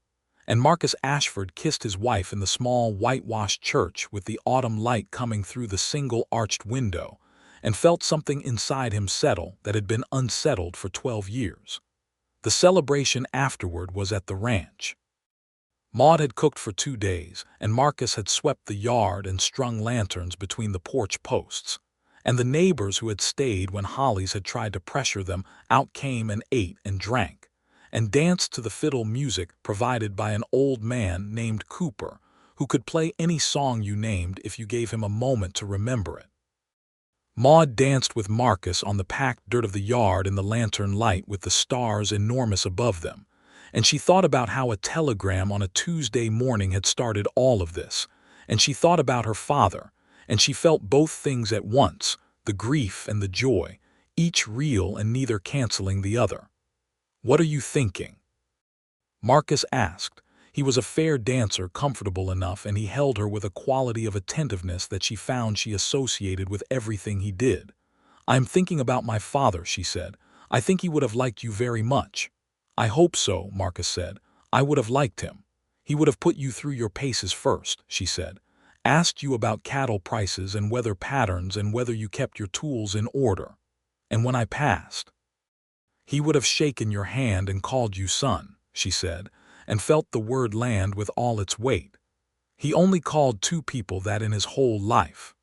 and Marcus Ashford kissed his wife in the small whitewashed church with the autumn light coming through the single arched window, and felt something inside him settle that had been unsettled for 12 years. The celebration afterward was at the ranch. Maud had cooked for 2 days, and Marcus had swept the yard and strung lanterns between the porch posts. And the neighbors who had stayed when Hollies had tried to pressure them out came and ate and drank, and danced to the fiddle music provided by an old man named Cooper, who could play any song you named if you gave him a moment to remember it. Maud danced with Marcus on the packed dirt of the yard in the lantern light with the stars enormous above them, and she thought about how a telegram on a Tuesday morning had started all of this, and she thought about her father, and she felt both things at once, the grief and the joy, each real and neither canceling the other. "What are you thinking?" Marcus asked. He was a fair dancer, comfortable enough, and he held her with a quality of attentiveness that she found she associated with everything he did. "I'm thinking about my father," she said. "I think he would have liked you very much." "I hope so," Marcus said. "I would have liked him. He would have put you through your paces first," she said. "Asked you about cattle prices and weather patterns and whether you kept your tools in order. And when I passed, he would have shaken your hand and called you son," she said, and felt the word land with all its weight. "He only called 2 people that in his whole life.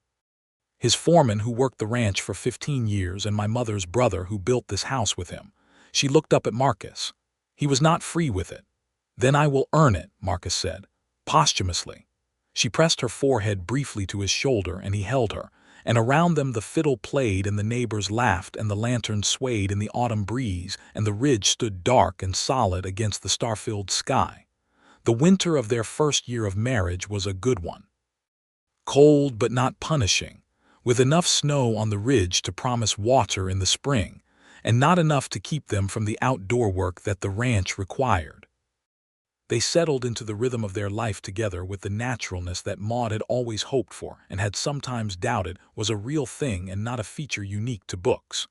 His foreman who worked the ranch for 15 years and my mother's brother who built this house with him." She looked up at Marcus. "He was not free with it." "Then I will earn it," Marcus said, posthumously. She pressed her forehead briefly to his shoulder, and he held her, and around them the fiddle played and the neighbors laughed and the lantern swayed in the autumn breeze and the ridge stood dark and solid against the star-filled sky. The winter of their first year of marriage was a good one. Cold but not punishing, with enough snow on the ridge to promise water in the spring, and not enough to keep them from the outdoor work that the ranch required. They settled into the rhythm of their life together with the naturalness that Maud had always hoped for and had sometimes doubted was a real thing and not a feature unique to books.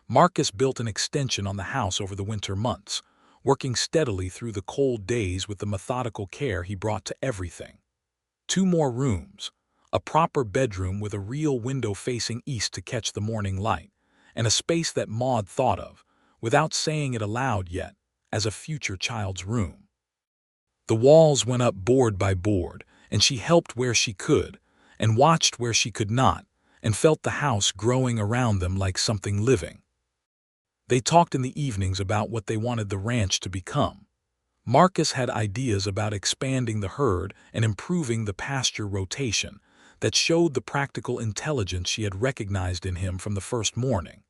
Marcus built an extension on the house over the winter months, working steadily through the cold days with the methodical care he brought to everything. 2 more rooms, a proper bedroom with a real window facing east to catch the morning light, and a space that Maud thought of, without saying it aloud yet, as a future child's room. The walls went up board by board, and she helped where she could, and watched where she could not, and felt the house growing around them like something living. They talked in the evenings about what they wanted the ranch to become. Marcus had ideas about expanding the herd and improving the pasture rotation that showed the practical intelligence she had recognized in him from the first morning.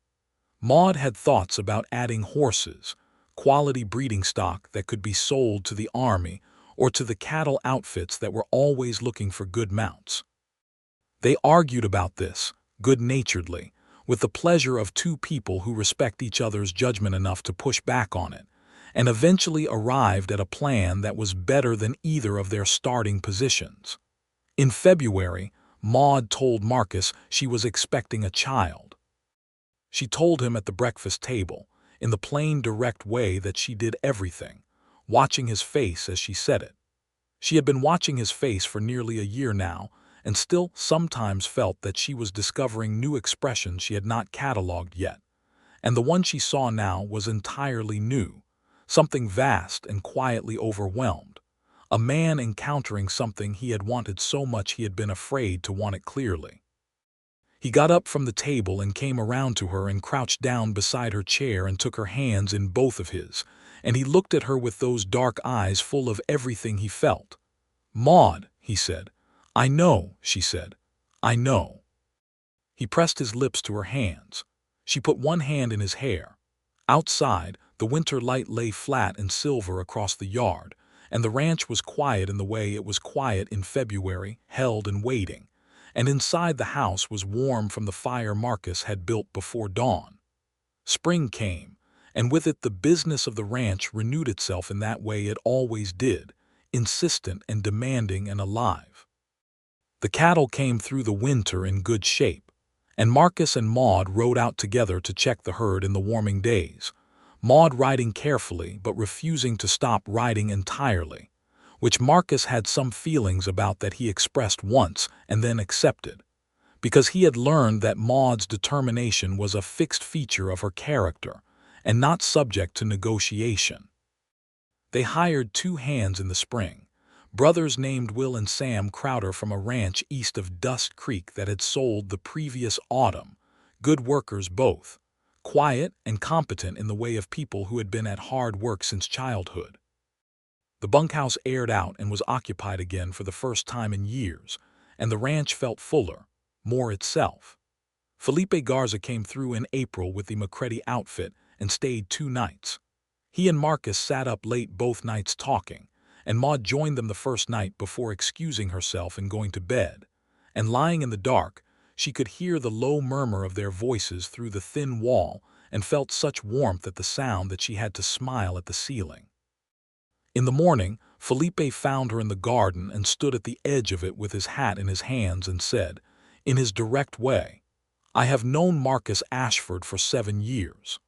Maud had thoughts about adding horses, quality breeding stock that could be sold to the army or to the cattle outfits that were always looking for good mounts. They argued about this, good-naturedly, with the pleasure of 2 people who respect each other's judgment enough to push back on it, and eventually arrived at a plan that was better than either of their starting positions. In February, Maud told Marcus she was expecting a child. She told him at the breakfast table, in the plain, direct way that she did everything, watching his face as she said it. She had been watching his face for nearly a year now, and still sometimes felt that she was discovering new expressions she had not catalogued yet. And the one she saw now was entirely new, something vast and quietly overwhelmed. A man encountering something he had wanted so much he had been afraid to want it clearly. He got up from the table and came around to her and crouched down beside her chair and took her hands in both of his, and he looked at her with those dark eyes full of everything he felt. "Maud," he said. "I know," she said. "I know." He pressed his lips to her hands. She put one hand in his hair. Outside, the winter light lay flat and silver across the yard, and the ranch was quiet in the way it was quiet in February, held and waiting, and inside the house was warm from the fire Marcus had built before dawn. Spring came, and with it the business of the ranch renewed itself in that way it always did, insistent and demanding and alive. The cattle came through the winter in good shape, and Marcus and Maud rode out together to check the herd in the warming days, Maud riding carefully but refusing to stop riding entirely, which Marcus had some feelings about that he expressed once and then accepted, because he had learned that Maud's determination was a fixed feature of her character and not subject to negotiation. They hired 2 hands in the spring, brothers named Will and Sam Crowder from a ranch east of Dust Creek that had sold the previous autumn, good workers both, quiet and competent in the way of people who had been at hard work since childhood. The bunkhouse aired out and was occupied again for the first time in years, and the ranch felt fuller, more itself. Felipe Garza came through in April with the McCready outfit and stayed 2 nights. He and Marcus sat up late both nights talking, and Maud joined them the first night before excusing herself and going to bed. And lying in the dark, she could hear the low murmur of their voices through the thin wall and felt such warmth at the sound that she had to smile at the ceiling. In the morning, Felipe found her in the garden and stood at the edge of it with his hat in his hands and said, in his direct way, "I have known Marcus Ashford for 7 years.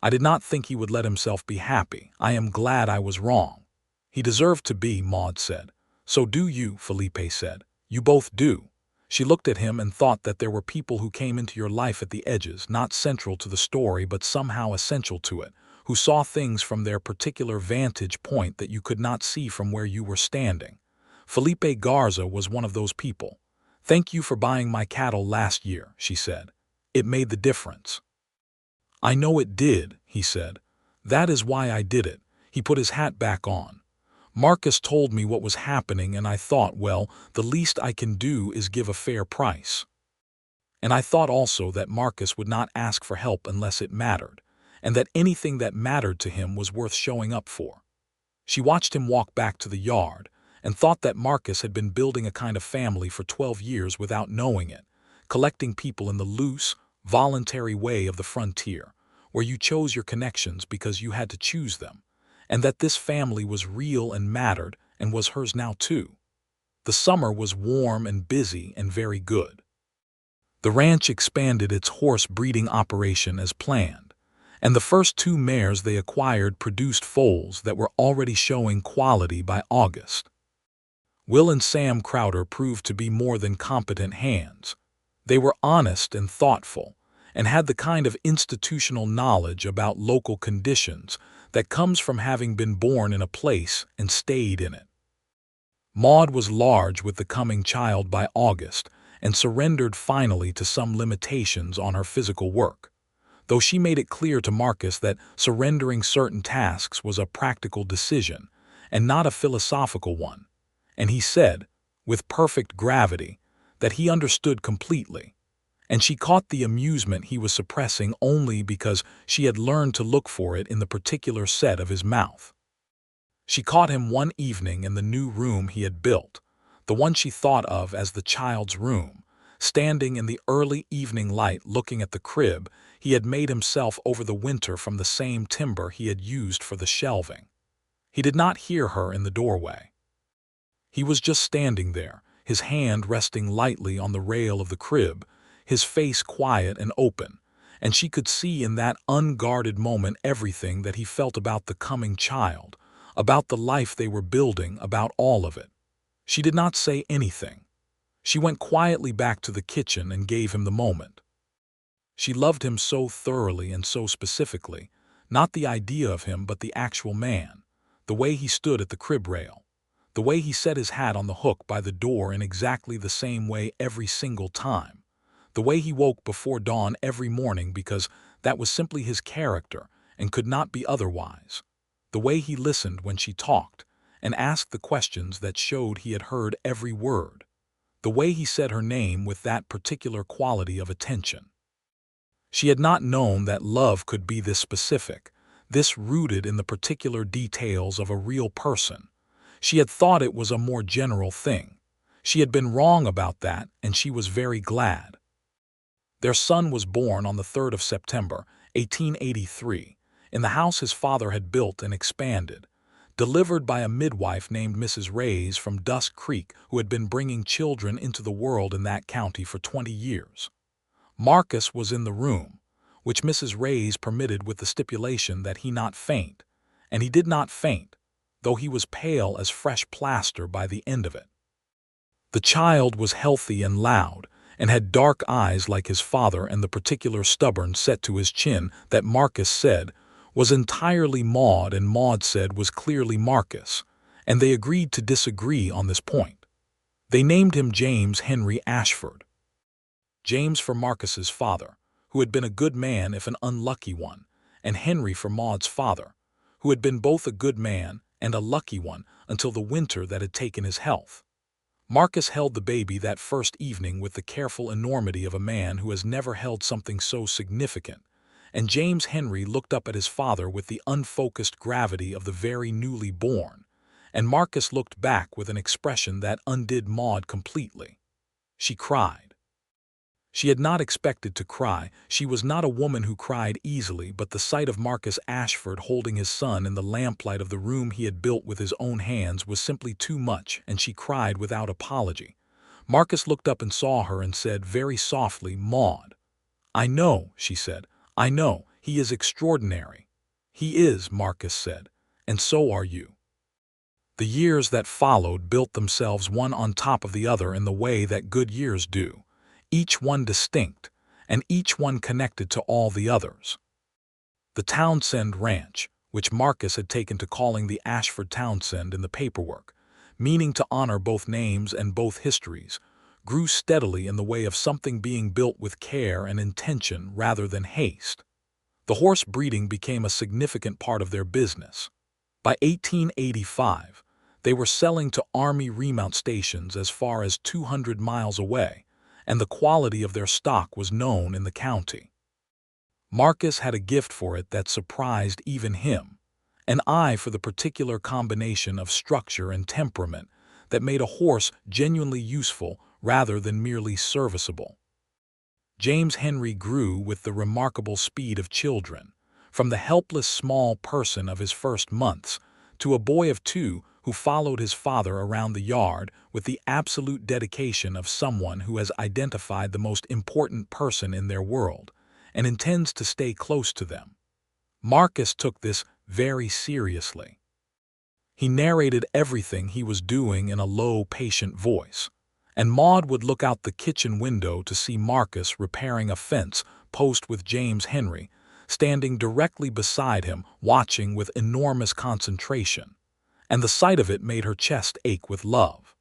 I did not think he would let himself be happy. I am glad I was wrong." "He deserved to be," Maud said. "So do you," Felipe said. "You both do." She looked at him and thought that there were people who came into your life at the edges, not central to the story but somehow essential to it, who saw things from their particular vantage point that you could not see from where you were standing. Felipe Garza was one of those people. "Thank you for buying my cattle last year," she said. "It made the difference." "I know it did," he said. "That is why I did it." He put his hat back on. "Marcus told me what was happening and I thought, well, the least I can do is give a fair price. And I thought also that Marcus would not ask for help unless it mattered, and that anything that mattered to him was worth showing up for." She watched him walk back to the yard and thought that Marcus had been building a kind of family for 12 years without knowing it, collecting people in the loose, voluntary way of the frontier, where you chose your connections because you had to choose them, and that this family was real and mattered and was hers now too. The summer was warm and busy and very good. The ranch expanded its horse breeding operation as planned, and the first 2 mares they acquired produced foals that were already showing quality by August. Will and Sam Crowder proved to be more than competent hands. They were honest and thoughtful, and had the kind of institutional knowledge about local conditions that comes from having been born in a place and stayed in it. Maud was large with the coming child by August and surrendered finally to some limitations on her physical work, though she made it clear to Marcus that surrendering certain tasks was a practical decision and not a philosophical one, and he said, with perfect gravity, that he understood completely, and she caught the amusement he was suppressing only because she had learned to look for it in the particular set of his mouth. She caught him one evening in the new room he had built, the one she thought of as the child's room, standing in the early evening light looking at the crib he had made himself over the winter from the same timber he had used for the shelving. He did not hear her in the doorway. He was just standing there, his hand resting lightly on the rail of the crib, his face quiet and open, and she could see in that unguarded moment everything that he felt about the coming child, about the life they were building, about all of it. She did not say anything. She went quietly back to the kitchen and gave him the moment. She loved him so thoroughly and so specifically, not the idea of him but the actual man, the way he stood at the crib rail, the way he set his hat on the hook by the door in exactly the same way every single time, the way he woke before dawn every morning because that was simply his character and could not be otherwise, the way he listened when she talked and asked the questions that showed he had heard every word, the way he said her name with that particular quality of attention. She had not known that love could be this specific, this rooted in the particular details of a real person. She had thought it was a more general thing. She had been wrong about that, and she was very glad. Their son was born on the 3rd of September, 1883, in the house his father had built and expanded, delivered by a midwife named Mrs. Reyes from Dusk Creek, who had been bringing children into the world in that county for 20 years. Marcus was in the room, which Mrs. Reyes permitted with the stipulation that he not faint, and he did not faint, though he was pale as fresh plaster by the end of it. The child was healthy and loud, and had dark eyes like his father, and the particular stubborn set to his chin that Marcus said was entirely Maud and Maud said was clearly Marcus, and they agreed to disagree on this point. They named him James Henry Ashford. James for Marcus's father, who had been a good man if an unlucky one, and Henry for Maud's father, who had been both a good man and a lucky one until the winter that had taken his health. Marcus held the baby that first evening with the careful enormity of a man who has never held something so significant, and James Henry looked up at his father with the unfocused gravity of the very newly born, and Marcus looked back with an expression that undid Maud completely. She cried. She had not expected to cry. She was not a woman who cried easily, but the sight of Marcus Ashford holding his son in the lamplight of the room he had built with his own hands was simply too much, and she cried without apology. Marcus looked up and saw her and said very softly, "Maud." "I know," she said. "I know. He is extraordinary." "He is," Marcus said, "and so are you." The years that followed built themselves one on top of the other in the way that good years do, each one distinct, and each one connected to all the others. The Townsend Ranch, which Marcus had taken to calling the Ashford Townsend in the paperwork, meaning to honor both names and both histories, grew steadily in the way of something being built with care and intention rather than haste. The horse breeding became a significant part of their business. By 1885, they were selling to Army remount stations as far as 200 miles away, and the quality of their stock was known in the county. Marcus had a gift for it that surprised even him, an eye for the particular combination of structure and temperament that made a horse genuinely useful rather than merely serviceable. James Henry grew with the remarkable speed of children, from the helpless small person of his first months to a boy of 2 who followed his father around the yard with the absolute dedication of someone who has identified the most important person in their world and intends to stay close to them. Marcus took this very seriously. He narrated everything he was doing in a low, patient voice, and Maud would look out the kitchen window to see Marcus repairing a fence post with James Henry standing directly beside him, watching with enormous concentration, and the sight of it made her chest ache with love.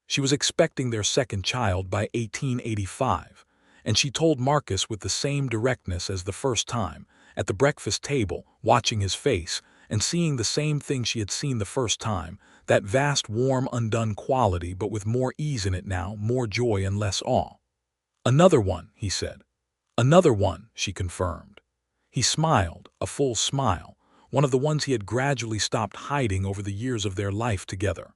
She was expecting their second child by 1885, and she told Marcus with the same directness as the first time, at the breakfast table, watching his face, and seeing the same thing she had seen the first time, that vast, warm, undone quality, but with more ease in it now, more joy and less awe. "Another one," he said. "Another one," she confirmed. He smiled, a full smile, one of the ones he had gradually stopped hiding over the years of their life together.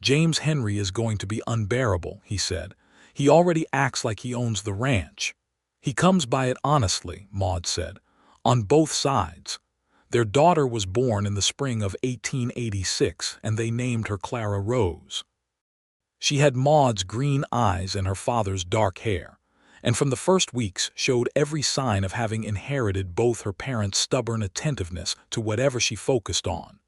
"James Henry is going to be unbearable," he said. "He already acts like he owns the ranch." "He comes by it honestly," Maud said, "on both sides." Their daughter was born in the spring of 1886, and they named her Clara Rose. She had Maud's green eyes and her father's dark hair, and from the first weeks showed every sign of having inherited both her parents' stubborn attentiveness to whatever she focused on,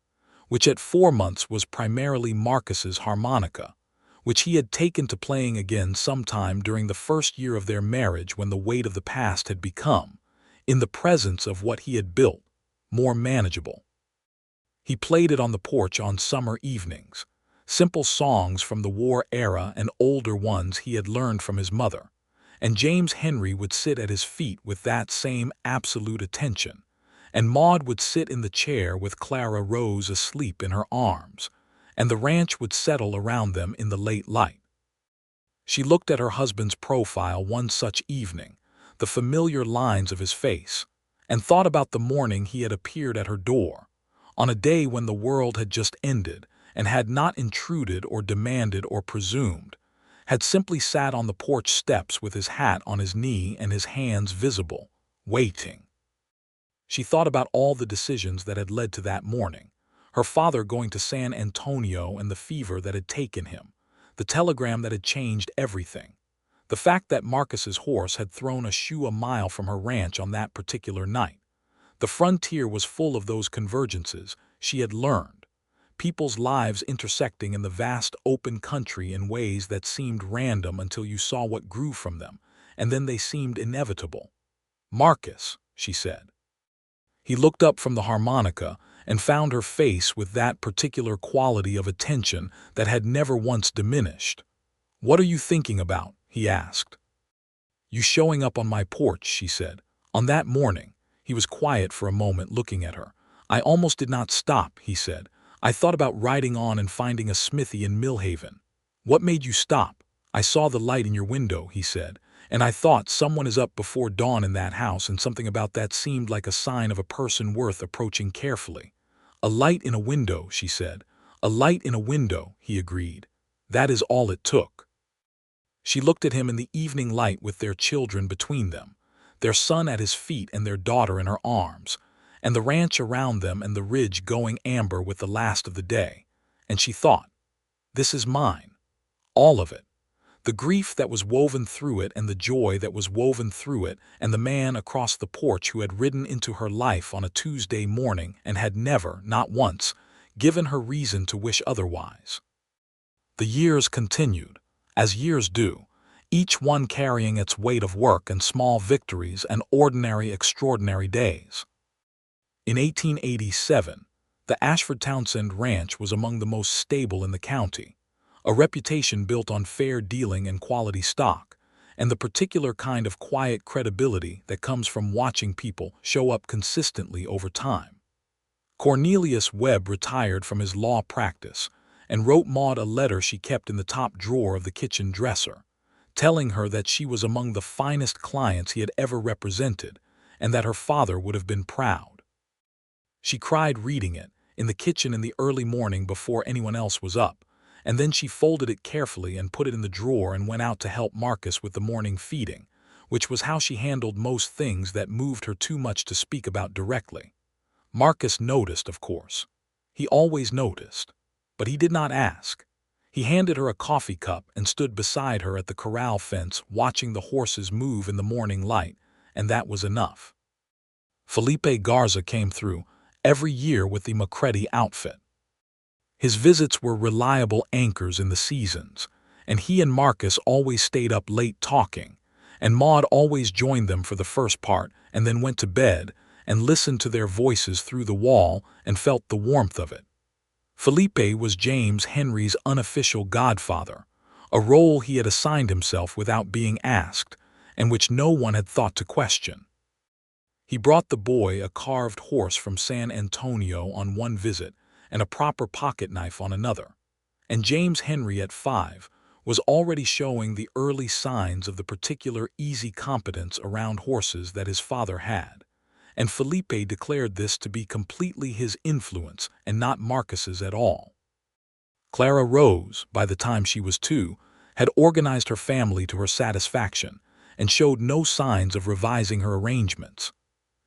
which at 4 months was primarily Marcus's harmonica, which he had taken to playing again sometime during the first year of their marriage when the weight of the past had become, in the presence of what he had built, more manageable. He played it on the porch on summer evenings, simple songs from the war era and older ones he had learned from his mother, and James Henry would sit at his feet with that same absolute attention, and Maud would sit in the chair with Clara Rose asleep in her arms, and the ranch would settle around them in the late light. She looked at her husband's profile one such evening, the familiar lines of his face, and thought about the morning he had appeared at her door, on a day when the world had just ended and had not intruded or demanded or presumed, had simply sat on the porch steps with his hat on his knee and his hands visible, waiting. She thought about all the decisions that had led to that morning, Her father going to San Antonio and the fever that had taken him. The telegram that had changed everything. The fact that Marcus's horse had thrown a shoe a mile from her ranch on that particular night. The frontier was full of those convergences, she had learned. People's lives intersecting in the vast open country in ways that seemed random until you saw what grew from them, and then they seemed inevitable. "Marcus," she said. He looked up from the harmonica and found her face with that particular quality of attention that had never once diminished. "What are you thinking about?" he asked. "You showing up on my porch," she said. "On that morning." He was quiet for a moment, looking at her. "I almost did not stop," he said. "I thought about riding on and finding a smithy in Millhaven." "What made you stop?" "I saw the light in your window," he said, "and I thought someone is up before dawn in that house, and something about that seemed like a sign of a person worth approaching carefully." "A light in a window," she said. "A light in a window," he agreed. "That is all it took." She looked at him in the evening light with their children between them, their son at his feet and their daughter in her arms, and the ranch around them and the ridge going amber with the last of the day. And she thought, "This is mine. All of it. The grief that was woven through it and the joy that was woven through it, and the man across the porch who had ridden into her life on a Tuesday morning and had never, not once, given her reason to wish otherwise." The years continued, as years do, each one carrying its weight of work and small victories and ordinary extraordinary days. In 1887, the Ashford-Townsend Ranch was among the most stable in the county, a reputation built on fair dealing and quality stock, and the particular kind of quiet credibility that comes from watching people show up consistently over time. Cornelius Webb retired from his law practice and wrote Maud a letter she kept in the top drawer of the kitchen dresser, telling her that she was among the finest clients he had ever represented and that her father would have been proud. She cried reading it, in the kitchen in the early morning before anyone else was up, and then she folded it carefully and put it in the drawer and went out to help Marcus with the morning feeding, which was how she handled most things that moved her too much to speak about directly. Marcus noticed, of course. He always noticed. But he did not ask. He handed her a coffee cup and stood beside her at the corral fence watching the horses move in the morning light, and that was enough. Felipe Garza came through every year with the Macready outfit. His visits were reliable anchors in the seasons, and he and Marcus always stayed up late talking, and Maud always joined them for the first part and then went to bed and listened to their voices through the wall and felt the warmth of it. Felipe was James Henry's unofficial godfather, a role he had assigned himself without being asked, and which no one had thought to question. He brought the boy a carved horse from San Antonio on one visit and a proper pocket knife on another, and James Henry at 5 was already showing the early signs of the particular easy competence around horses that his father had, and Felipe declared this to be completely his influence and not Marcus's at all. Clara Rose, by the time she was 2, had organized her family to her satisfaction and showed no signs of revising her arrangements.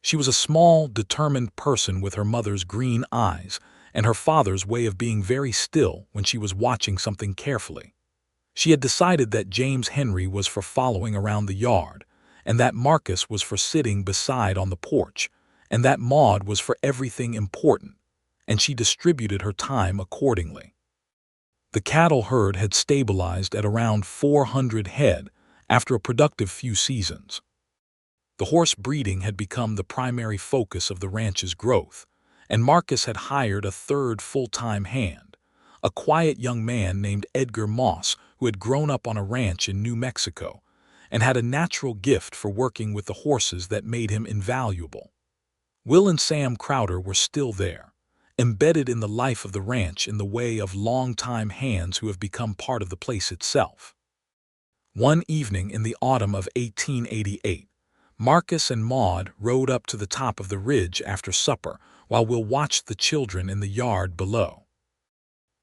She was a small, determined person with her mother's green eyes and her father's way of being very still when she was watching something carefully. She had decided that James Henry was for following around the yard, and that Marcus was for sitting beside on the porch, and that Maud was for everything important, and she distributed her time accordingly. The cattle herd had stabilized at around 400 head after a productive few seasons. The horse breeding had become the primary focus of the ranch's growth, and Marcus had hired a third full-time hand, a quiet young man named Edgar Moss who had grown up on a ranch in New Mexico and had a natural gift for working with the horses that made him invaluable. Will and Sam Crowder were still there, embedded in the life of the ranch in the way of long-time hands who have become part of the place itself. One evening in the autumn of 1888, Marcus and Maud rode up to the top of the ridge after supper while Will watched the children in the yard below.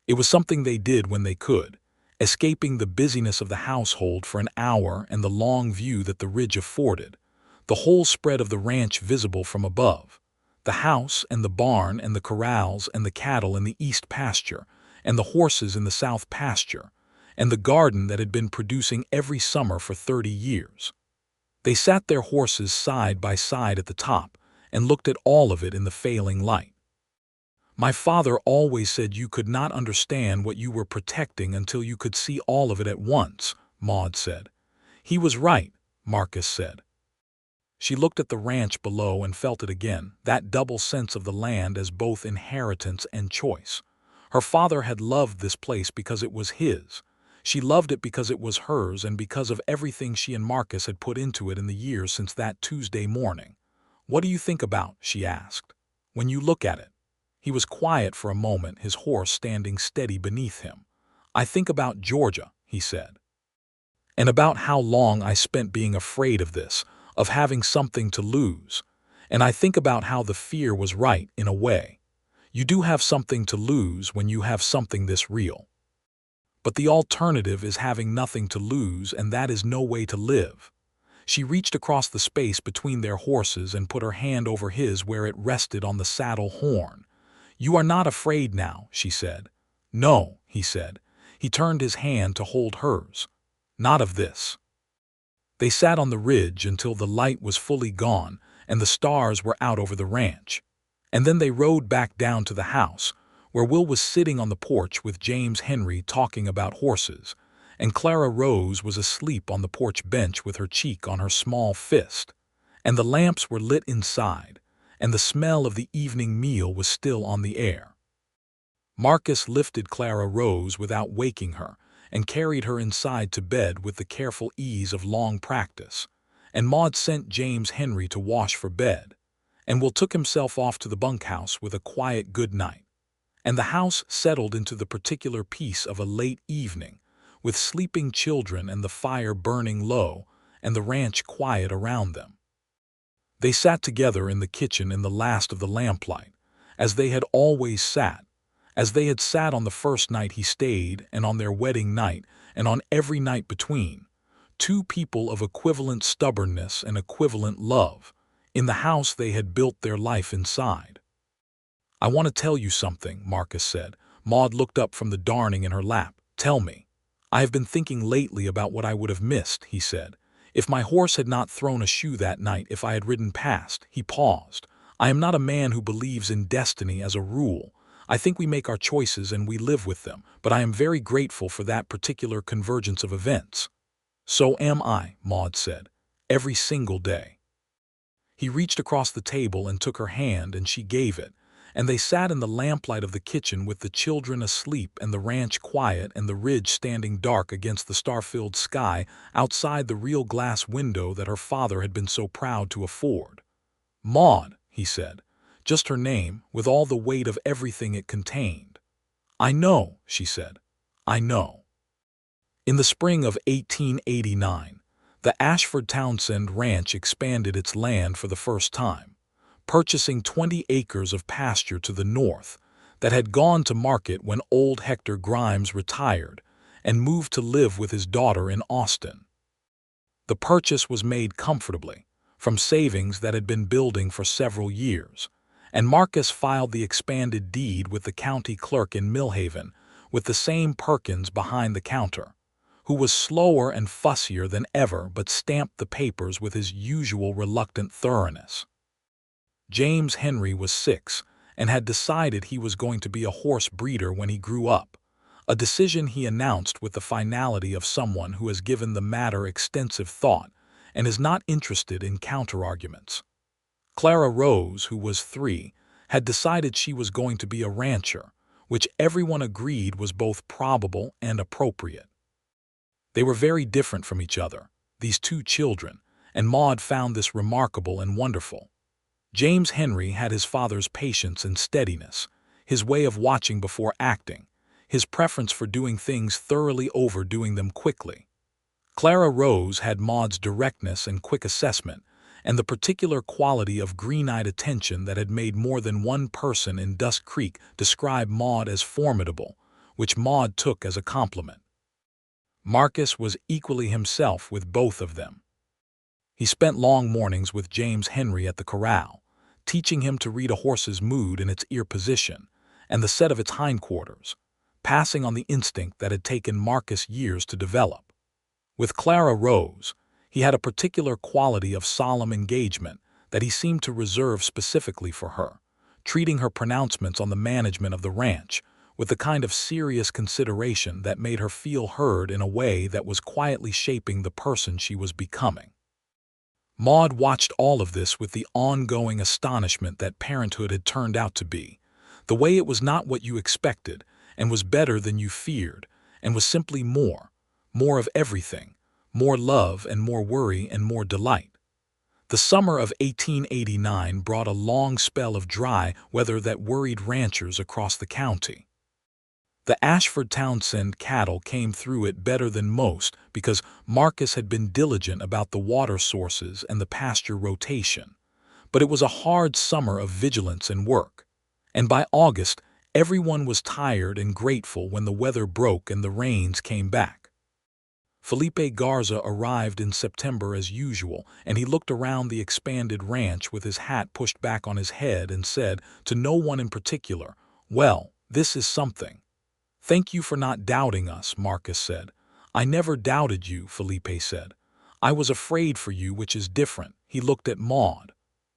It was something they did when they could, escaping the busyness of the household for an hour and the long view that the ridge afforded, the whole spread of the ranch visible from above, The house and the barn and the corrals and the cattle in the east pasture, and the horses in the south pasture, and the garden that had been producing every summer for 30 years. They sat their horses side by side at the top and looked at all of it in the failing light. My father always said you could not understand what you were protecting until you could see all of it at once, Maud said. He was right, Marcus said. She looked at the ranch below and felt it again, that double sense of the land as both inheritance and choice. Her father had loved this place because it was his. She loved it because it was hers and because of everything she and Marcus had put into it in the years since that Tuesday morning. "What do you think about?" she asked. "When you look at it?" He was quiet for a moment, his horse standing steady beneath him. "I think about Georgia," he said. "And about how long I spent being afraid of this, of having something to lose. And I think about how the fear was right, in a way. You do have something to lose when you have something this real. But the alternative is having nothing to lose, and that is no way to live." She reached across the space between their horses and put her hand over his where it rested on the saddle horn. "You are not afraid now," she said. "No," he said. He turned his hand to hold hers. "Not of this." They sat on the ridge until the light was fully gone and the stars were out over the ranch. And then they rode back down to the house, where Will was sitting on the porch with James Henry talking about horses, and Clara Rose was asleep on the porch bench with her cheek on her small fist. And the lamps were lit inside, and the smell of the evening meal was still on the air. Marcus lifted Clara Rose without waking her and carried her inside to bed with the careful ease of long practice, and Maud sent James Henry to wash for bed, and Will took himself off to the bunkhouse with a quiet good night. And the house settled into the particular peace of a late evening, with sleeping children and the fire burning low and the ranch quiet around them. They sat together in the kitchen in the last of the lamplight, as they had always sat, as they had sat on the first night he stayed and on their wedding night and on every night between, two people of equivalent stubbornness and equivalent love, in the house they had built their life inside. "I want to tell you something," Marcus said. Maud looked up from the darning in her lap. "Tell me." "I have been thinking lately about what I would have missed," he said. "If my horse had not thrown a shoe that night, if I had ridden past." He paused. "I am not a man who believes in destiny as a rule. I think we make our choices and we live with them, but I am very grateful for that particular convergence of events." "So am I," Maud said. "Every single day." He reached across the table and took her hand, and she gave it, and they sat in the lamplight of the kitchen with the children asleep and the ranch quiet and the ridge standing dark against the star-filled sky outside the real glass window that her father had been so proud to afford. "Maud," he said, just her name, with all the weight of everything it contained. "I know," she said. "I know." In the spring of 1889, the Ashford Townsend Ranch expanded its land for the first time, purchasing 20 acres of pasture to the north that had gone to market when old Hector Grimes retired and moved to live with his daughter in Austin. The purchase was made comfortably, from savings that had been building for several years, and Marcus filed the expanded deed with the county clerk in Millhaven, with the same Perkins behind the counter, who was slower and fussier than ever but stamped the papers with his usual reluctant thoroughness. James Henry was 6 and had decided he was going to be a horse breeder when he grew up, a decision he announced with the finality of someone who has given the matter extensive thought and is not interested in counterarguments. Clara Rose, who was 3, had decided she was going to be a rancher, which everyone agreed was both probable and appropriate. They were very different from each other, these two children, and Maud found this remarkable and wonderful. James Henry had his father's patience and steadiness, his way of watching before acting, his preference for doing things thoroughly over doing them quickly. Clara Rose had Maud's directness and quick assessment, and the particular quality of green-eyed attention that had made more than one person in Dust Creek describe Maud as formidable, which Maud took as a compliment. Marcus was equally himself with both of them. He spent long mornings with James Henry at the corral, teaching him to read a horse's mood in its ear position and the set of its hindquarters, passing on the instinct that had taken Marcus years to develop. With Clara Rose, he had a particular quality of solemn engagement that he seemed to reserve specifically for her, treating her pronouncements on the management of the ranch with the kind of serious consideration that made her feel heard in a way that was quietly shaping the person she was becoming. Maud watched all of this with the ongoing astonishment that parenthood had turned out to be, the way it was not what you expected and was better than you feared and was simply more of everything, more love and more worry and more delight. The summer of 1889 brought a long spell of dry weather that worried ranchers across the county. The Ashford-Townsend cattle came through it better than most because Marcus had been diligent about the water sources and the pasture rotation. But it was a hard summer of vigilance and work, and by August everyone was tired and grateful when the weather broke and the rains came back. Felipe Garza arrived in September as usual, and he looked around the expanded ranch with his hat pushed back on his head and said, to no one in particular, "Well, this is something." "Thank you for not doubting us," Marcus said. "I never doubted you," Felipe said. "I was afraid for you, which is different." He looked at Maud.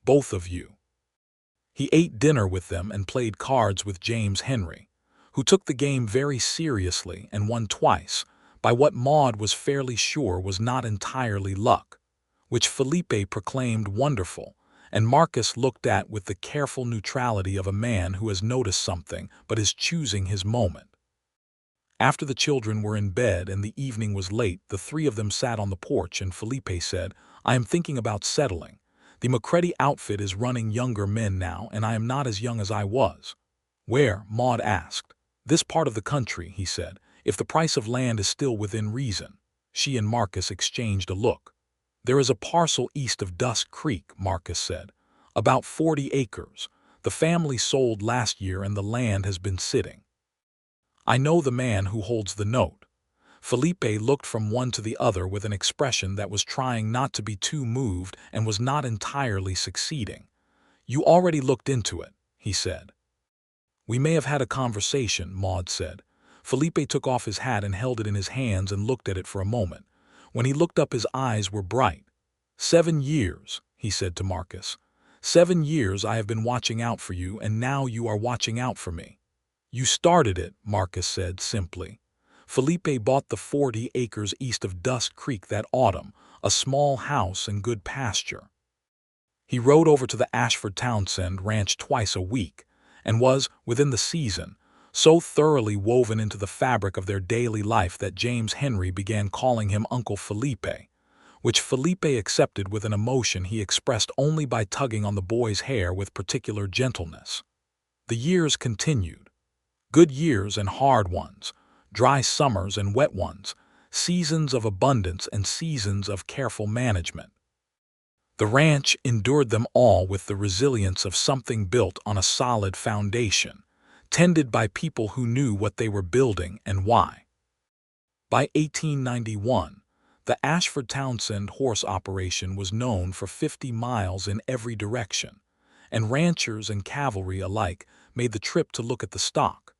"Both of you." He ate dinner with them and played cards with James Henry, who took the game very seriously and won twice, by what Maud was fairly sure was not entirely luck, which Felipe proclaimed wonderful, and Marcus looked at with the careful neutrality of a man who has noticed something but is choosing his moment. After the children were in bed and the evening was late, the three of them sat on the porch and Felipe said, "I am thinking about settling. The McCready outfit is running younger men now, and I am not as young as I was." "Where?" Maud asked. "This part of the country," he said, "if the price of land is still within reason." She and Marcus exchanged a look. "There is a parcel east of Dusk Creek," Marcus said. "About 40 acres. The family sold last year and the land has been sitting. I know the man who holds the note." Felipe looked from one to the other with an expression that was trying not to be too moved and was not entirely succeeding. "You already looked into it," he said. "We may have had a conversation," Maud said. Felipe took off his hat and held it in his hands and looked at it for a moment. When he looked up, his eyes were bright. 7 years, he said to Marcus. 7 years I have been watching out for you, and now you are watching out for me. "You started it," Marcus said simply. "Felipe bought the 40 acres east of Dusk Creek that autumn, a small house and good pasture. He rode over to the Ashford-Townsend ranch twice a week, and was, within the season, so thoroughly woven into the fabric of their daily life that James Henry began calling him Uncle Felipe, which Felipe accepted with an emotion he expressed only by tugging on the boy's hair with particular gentleness. The years continued. Good years and hard ones, dry summers and wet ones, seasons of abundance and seasons of careful management. The ranch endured them all with the resilience of something built on a solid foundation, tended by people who knew what they were building and why. By 1891, the Ashford-Townsend horse operation was known for 50 miles in every direction, and ranchers and cavalry alike made the trip to look at the stock.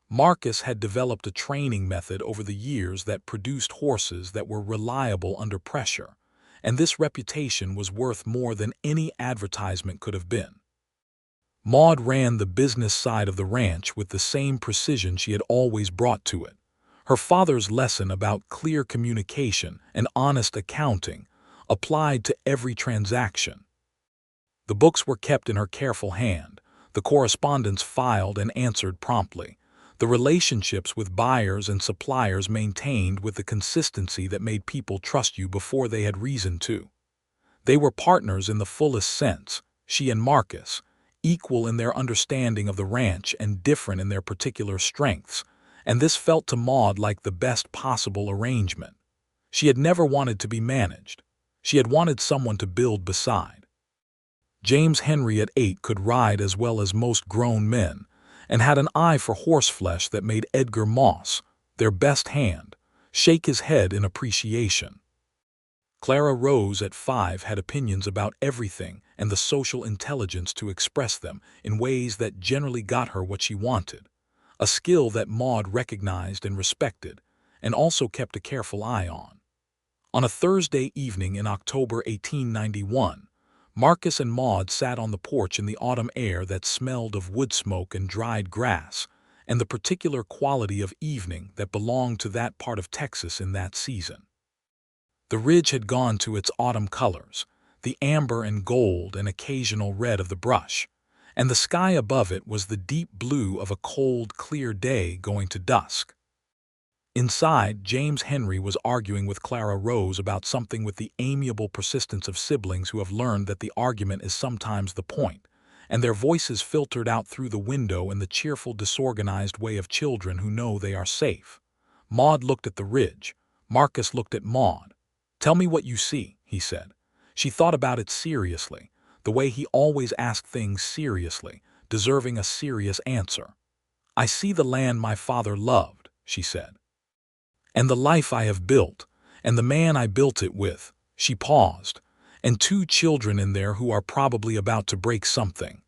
Marcus had developed a training method over the years that produced horses that were reliable under pressure, and this reputation was worth more than any advertisement could have been. Maud ran the business side of the ranch with the same precision she had always brought to it. Her father's lesson about clear communication and honest accounting applied to every transaction. The books were kept in her careful hand, the correspondence filed and answered promptly, the relationships with buyers and suppliers maintained with the consistency that made people trust you before they had reason to. They were partners in the fullest sense, she and Marcus, equal in their understanding of the ranch and different in their particular strengths, and this felt to Maud like the best possible arrangement. She had never wanted to be managed. She had wanted someone to build beside. James Henry at 8 could ride as well as most grown men, and had an eye for horseflesh that made Edgar Moss, their best hand, shake his head in appreciation. Clara Rose at 5 had opinions about everything and the social intelligence to express them in ways that generally got her what she wanted, a skill that Maud recognized and respected, and also kept a careful eye on. On a Thursday evening in October 1891, Marcus and Maud sat on the porch in the autumn air that smelled of wood smoke and dried grass, and the particular quality of evening that belonged to that part of Texas in that season. The ridge had gone to its autumn colors, the amber and gold and occasional red of the brush, and the sky above it was the deep blue of a cold, clear day going to dusk. Inside, James Henry was arguing with Clara Rose about something with the amiable persistence of siblings who have learned that the argument is sometimes the point, and their voices filtered out through the window in the cheerful, disorganized way of children who know they are safe. Maud looked at the ridge. Marcus looked at Maud. "Tell me what you see," he said. She thought about it seriously, the way he always asked things seriously, deserving a serious answer. "I see the land my father loved," she said. "And the life I have built, and the man I built it with." She paused. "And 2 children in there who are probably about to break something."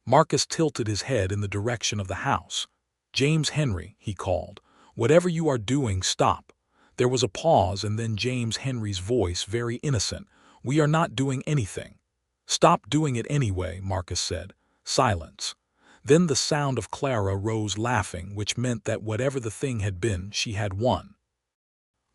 Marcus tilted his head in the direction of the house. "James Henry," he called, "whatever you are doing, stop." There was a pause, and then James Henry's voice, very innocent. "We are not doing anything." "Stop doing it anyway," Marcus said. Silence. Then the sound of Clara Rose laughing, which meant that whatever the thing had been, she had won.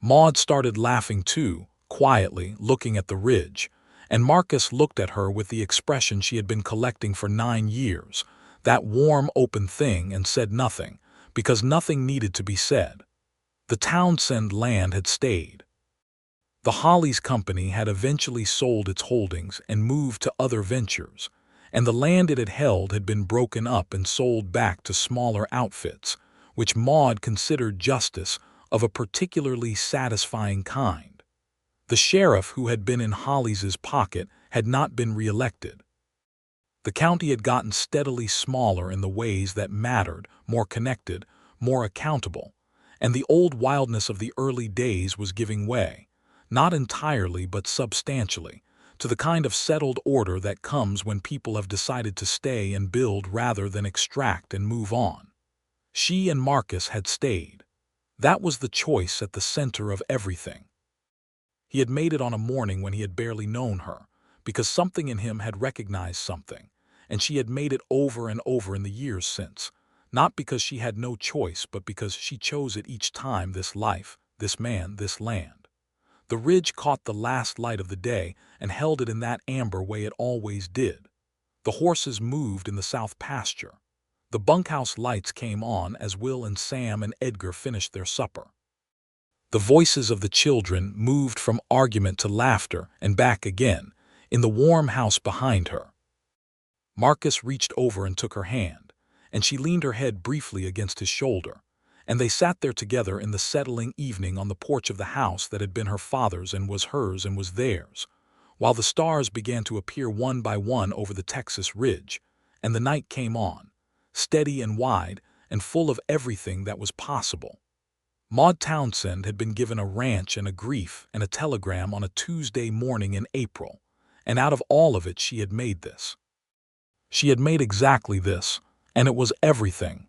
Maud started laughing too, quietly, looking at the ridge, and Marcus looked at her with the expression she had been collecting for 9 years, that warm, open thing, and said nothing, because nothing needed to be said. The Townsend land had stayed. The Hollies Company had eventually sold its holdings and moved to other ventures, and the land it had held had been broken up and sold back to smaller outfits, which Maud considered justice of a particularly satisfying kind. The sheriff who had been in Hollies' pocket had not been reelected. The county had gotten steadily smaller in the ways that mattered, more connected, more accountable, and the old wildness of the early days was giving way, not entirely but substantially, to the kind of settled order that comes when people have decided to stay and build rather than extract and move on. She and Marcus had stayed. That was the choice at the center of everything. He had made it on a morning when he had barely known her, because something in him had recognized something, and she had made it over and over in the years since, not because she had no choice but because she chose it each time, this life, this man, this land. The ridge caught the last light of the day and held it in that amber way it always did. The horses moved in the south pasture. The bunkhouse lights came on as Will and Sam and Edgar finished their supper. The voices of the children moved from argument to laughter and back again, in the warm house behind her. Marcus reached over and took her hand, and she leaned her head briefly against his shoulder, and they sat there together in the settling evening on the porch of the house that had been her father's and was hers and was theirs, while the stars began to appear one by one over the Texas ridge, and the night came on, steady and wide and full of everything that was possible. Maud Townsend had been given a ranch and a grief and a telegram on a Tuesday morning in April, and out of all of it she had made this. She had made exactly this, and it was everything.